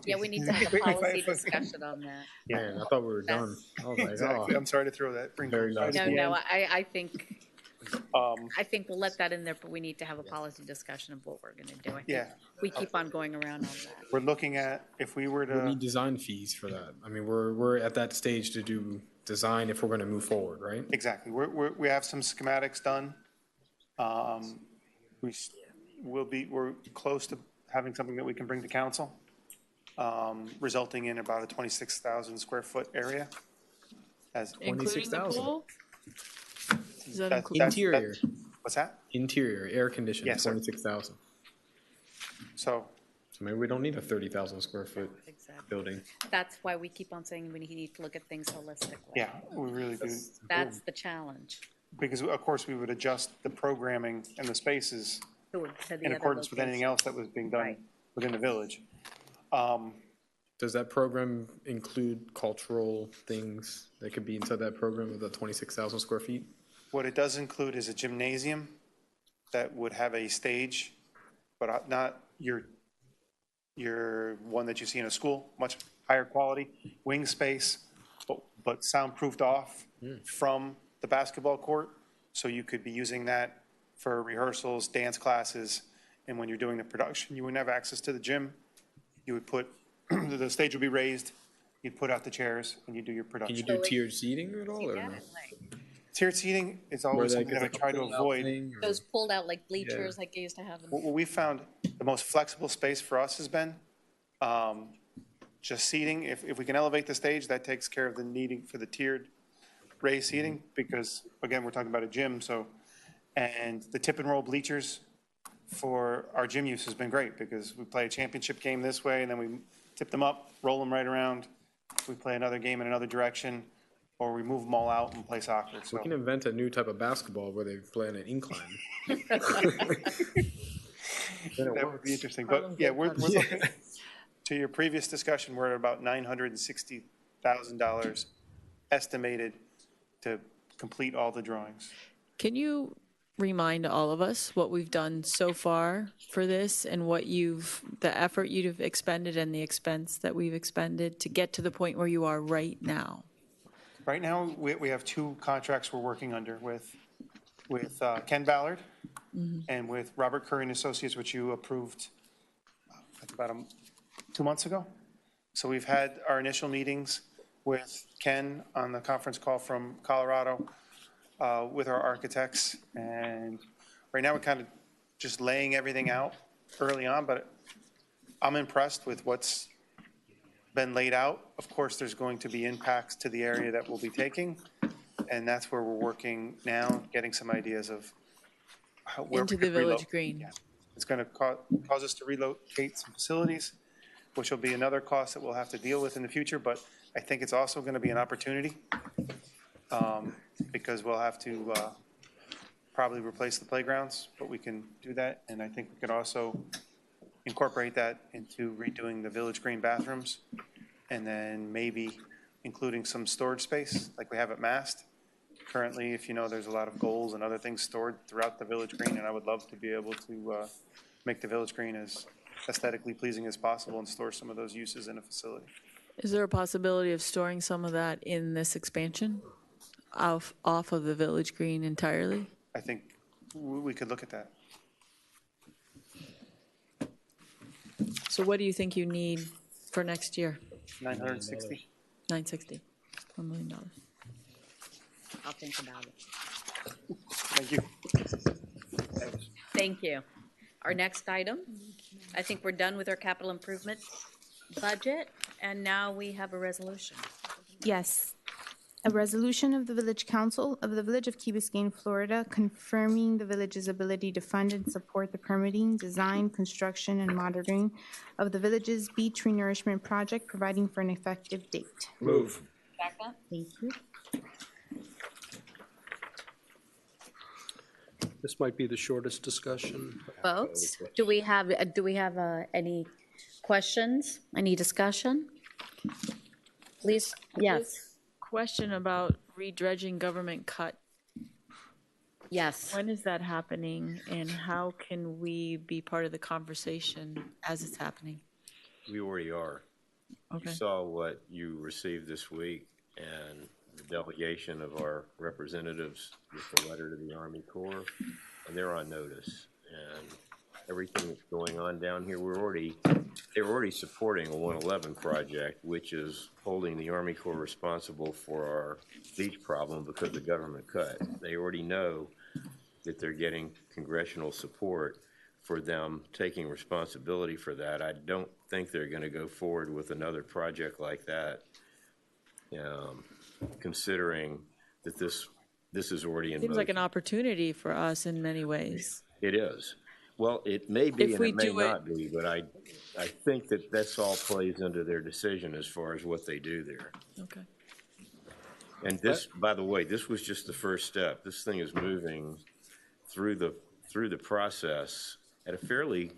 Yeah, we need to have a policy discussion on that.
Man, I thought we were done. I was like,
exactly,
oh.
I'm sorry to throw that.
Very nice.
No, I think we'll let that in there, but we need to have a policy discussion of what we're gonna do. I think
Yeah.
we keep on going around on that.
We're looking at, if we were
We
to,
need design fees for that. I mean, we're at that stage to do design if we're gonna move forward, right?
exactly, we have some schematics done. We're close to having something that we can bring to council, resulting in about a 26,000 square foot area. As
Including the
26,000.
pool? Does that
That's-
include?
Interior,
What's that?
interior, air conditioning,
Yes, sir.
26,000.
So,
So maybe we don't need a 30,000 square foot
Exactly.
building.
That's why we keep on saying we need to look at things holistically.
yeah, we really do,
That's the challenge.
because of course we would adjust the programming and the spaces
To the
in
other
accordance with anything
location.
else that was being done
Right.
within the village.
Does that program include cultural things that could be inside that program of the 26,000 square feet?
What it does include is a gymnasium that would have a stage, but not your one that you see in a school, much higher quality, wing space, but soundproofed off from the basketball court. So you could be using that for rehearsals, dance classes, and when you're doing the production, you wouldn't have access to the gym. You would put, the stage would be raised, you'd put out the chairs, and you do your
Can
production.
you do tiered seating at all, or no?
Tiered seating is
Where
always
they
something
get
that I
like a
try to
pull-out
avoid.
thing, or-
Those pulled out like bleachers like they used to have.
What we found, the most flexible space for us has been just seating. If we can elevate the stage, that takes care of the needing for the tiered raised seating, because, again, we're talking about a gym, so, and the tip and roll bleachers for our gym use has been great, because we play a championship game this way, and then we tip them up, roll them right around. We play another game in another direction, or we move them all out and play soccer, so.
We can invent a new type of basketball where they play on an incline.
That would be interesting, but yeah, we're looking, to your previous discussion, we're at about $960,000 estimated to complete all the drawings.
Can you remind all of us what we've done so far for this and what the effort you've expended and the expense that we've expended to get to the point where you are right now?
Right now, we have two contracts we're working under with Ken Ballard and with Robert Curry and Associates, which you approved about 2 months ago. So we've had our initial meetings with Ken on the conference call from Colorado with our architects. And right now, we're kind of just laying everything out early on, but I'm impressed with what's been laid out. Of course, there's going to be impacts to the area that we'll be taking, and that's where we're working now, getting some ideas of where
Into
we
the
could
Village
relocate.
Green.
It's going to cause us to relocate some facilities, which will be another cost that we'll have to deal with in the future, but I think it's also going to be an opportunity, because we'll have to probably replace the playgrounds, but we can do that, and I think we could also incorporate that into redoing the Village Green bathrooms, and then maybe including some storage space like we have at Mast. Currently, if you know, there's a lot of goals and other things stored throughout the Village Green, and I would love to be able to make the Village Green as aesthetically pleasing as possible and store some of those uses in a facility.
Is there a possibility of storing some of that in this expansion off of the Village Green entirely?
I think we could look at that.
So what do you think you need for next year?
960.
960, $1 million.
I'll think about it.
Thank you.
Thank you. Our next item, I think we're done with our capital improvement budget, and now we have a resolution.
Yes. A resolution of the Village Council of the Village of Key Biscayne, Florida, confirming the village's ability to fund and support the permitting, design, construction, and monitoring of the village's beach renourishment project, providing for an effective date.
Move.
Second. Thank you.
This might be the shortest discussion.
Votes. Do we have any questions? Any discussion? Please, yes.
Question about redredging government cut.
Yes.
When is that happening, and how can we be part of the conversation as it's happening?
We already are.
Okay.
You saw what you received this week, and the delegation of our representatives with the letter to the Army Corps, and they're on notice. And everything that's going on down here, they're already supporting a 111 project, which is holding the Army Corps responsible for our beach problem because the government cut. They already know that they're getting congressional support for them taking responsibility for that. I don't think they're going to go forward with another project like that, considering that this is already in
Seems like
motion.
an opportunity for us in many ways.
It is. Well, it may be
If
and
we
it may
do it-
not be, but I think that that's all plays into their decision as far as what they do there.
Okay.
And this, by the way, this was just the first step. This thing is moving through the process at a fairly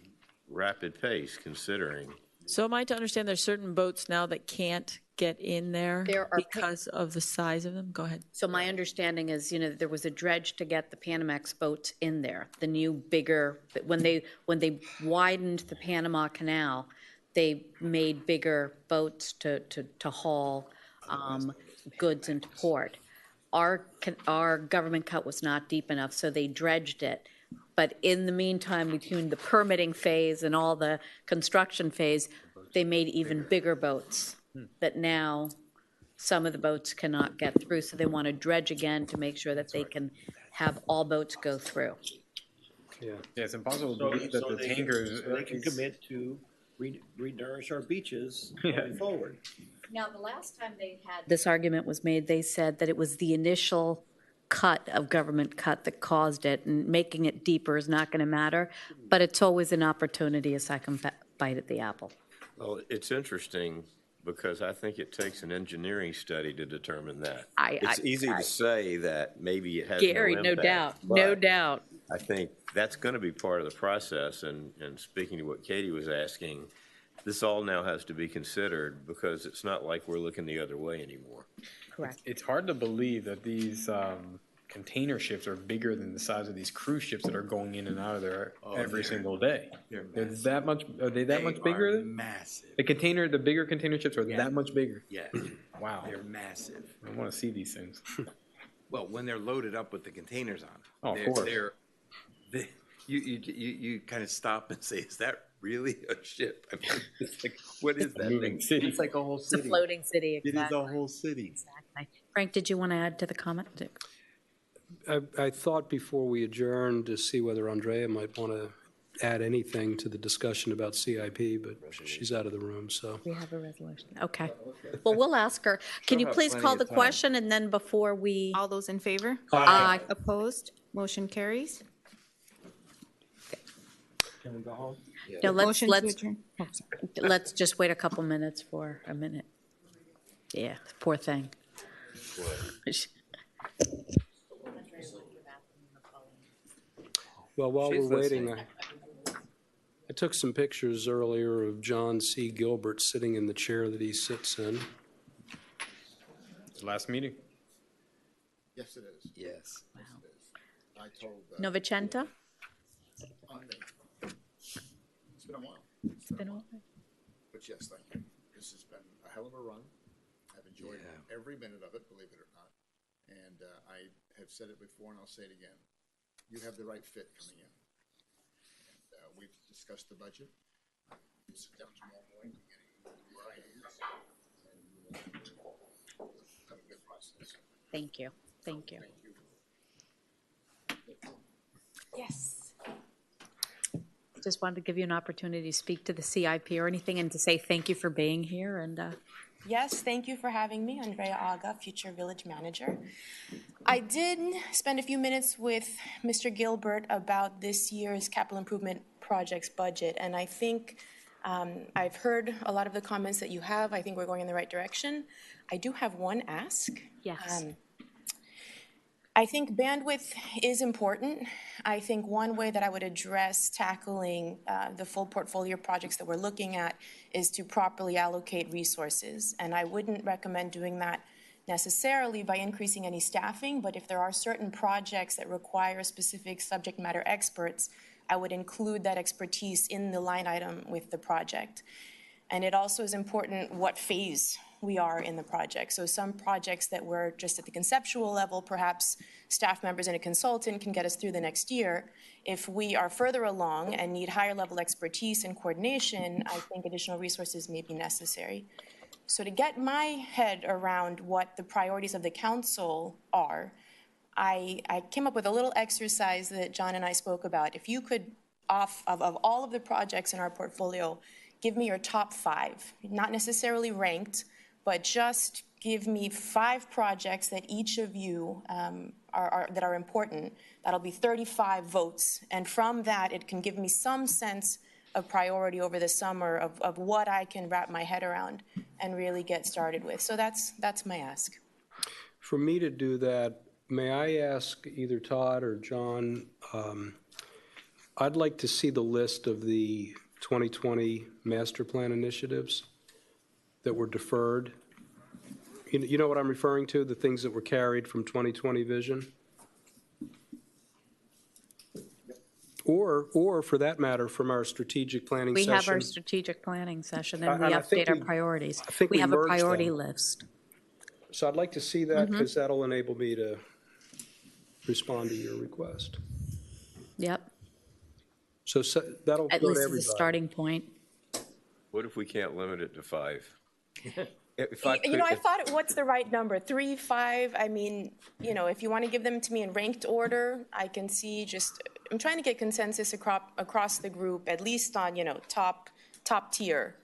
rapid pace, considering.
So am I to understand there's certain boats now that can't get in there
There are-
because of the size of them? Go ahead.
So my understanding is, there was a dredge to get the Panamax boats in there, the new bigger, when they widened the Panama Canal, they made bigger boats to haul goods into port. Our government cut was not deep enough, so they dredged it. But in the meantime, between the permitting phase and all the construction phase, they made even bigger boats that now some of the boats cannot get through. So they want to dredge again to make sure that they can have all boats go through.
Yeah, it's impossible to believe that the tankers.
They can commit to re-nourish our beaches going forward.
Now, the last time they had this argument was made, they said that it was the initial cut of government cut that caused it, and making it deeper is not going to matter, but it's always an opportunity, a second bite at the apple.
Well, it's interesting because I think it takes an engineering study to determine that. It's easy to say that maybe it has
Gary,
no
no
impact,
doubt, no
but
doubt.
I think that's going to be part of the process. And speaking to what Katie was asking, this all now has to be considered because it's not like we're looking the other way anymore.
Correct.
It's hard to believe that these container ships are bigger than the size of these cruise ships that are going in and out of there every single day.
They're
that much? Are they that much bigger?
Are massive.
The bigger container ships are that much bigger.
Yeah.
Wow.
They're massive.
I want to see these things.
Well, when they're loaded up with the containers on them.
Oh, of course.
You kind of stop and say, is that really a ship? I mean, it's like, what is that
moving
thing?
city.
It's like a whole
It's a
city.
floating city,
It is
exactly.
a whole city.
Exactly. Frank, did you want to add to the comment?
I thought before we adjourned to see whether Andrea might want to add anything to the discussion about CIP, but she's out of the room, so.
We have a resolution. Okay. Well, we'll ask her. Can you
have
please
plenty
call
of
the
time.
question, and then before we?
All those in favor?
Aye.
Opposed? Motion carries.
Can we go home?
No,
Motion to adjourn.
let's just wait a couple minutes for a minute. Yeah, poor thing.
Well, while
She's
we're waiting,
listening.
I took some pictures earlier of John C. Gilbert sitting in the chair that he sits in.
Last meeting.
Yes, it is.
Yes.
Yes, it is. I told.
Novecento?
It's been a while.
It's been a while.
But yes, thank you. This has been a hell of a run. I've enjoyed every minute of it, believe it or not. And I have said it before, and I'll say it again. You have the right fit coming in. And we've discussed the budget. We'll sit down tomorrow morning to get where I am. And have a good process.
Thank you. Thank you.
Yes.
Just wanted to give you an opportunity to speak to the CIP or anything and to say thank you for being here. And
Yes, thank you for having me, Andrea Aga, future village manager. I did spend a few minutes with Mr. Gilbert about this year's capital improvement projects budget, and I think I've heard a lot of the comments that you have. I think we're going in the right direction. I do have one ask.
Yes.
I think bandwidth is important. I think one way that I would address tackling the full portfolio of projects that we're looking at is to properly allocate resources. And I wouldn't recommend doing that necessarily by increasing any staffing, but if there are certain projects that require specific subject matter experts, I would include that expertise in the line item with the project. And it also is important what phase we are in the project. So some projects that were just at the conceptual level, perhaps staff members and a consultant can get us through the next year. If we are further along and need higher level expertise and coordination, I think additional resources may be necessary. So to get my head around what the priorities of the council are, I came up with a little exercise that John and I spoke about. If you could, of all of the projects in our portfolio, give me your top 5, not necessarily ranked, but just give me 5 projects that each of you that are important. That'll be 35 votes. And from that, it can give me some sense of priority over the summer of what I can wrap my head around and really get started with. So that's my ask.
For me to do that, may I ask either Todd or John, I'd like to see the list of the 2020 master plan initiatives that were deferred. You know what I'm referring to, the things that were carried from 2020 vision? Or for that matter, from our strategic planning session.
we have our strategic planning session and we
And I think
update our
we-
priorities.
I think
We
we
have a
merged
priority
them.
list.
So I'd like to see that because that'll enable me to respond to your request.
Yep.
So that'll
At
go
least
to
as a
everybody.
starting point.
What if we can't limit it to 5? If
I
could-
thought, what's the right number? 3, 5? I mean, if you want to give them to me in ranked order, I can see I'm trying to get consensus across the group, at least on, top tier.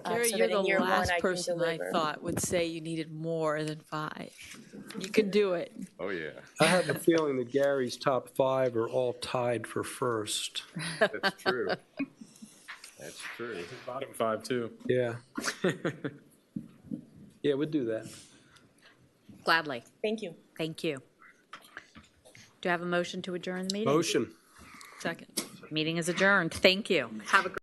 Gary,
so
you're
that in
the
year one
last
I can
person I
deliver.
thought would say you needed more than 5. You can do it.
Oh, yeah.
I have a feeling that Gary's top 5 are all tied for first.
That's true. That's true.
Bottom 5, too.
Yeah. Yeah, we'll do that.
Gladly.
Thank you.
Thank you. Do I have a motion to adjourn the meeting?
Motion.
Second.
Meeting is adjourned. Thank you. Have a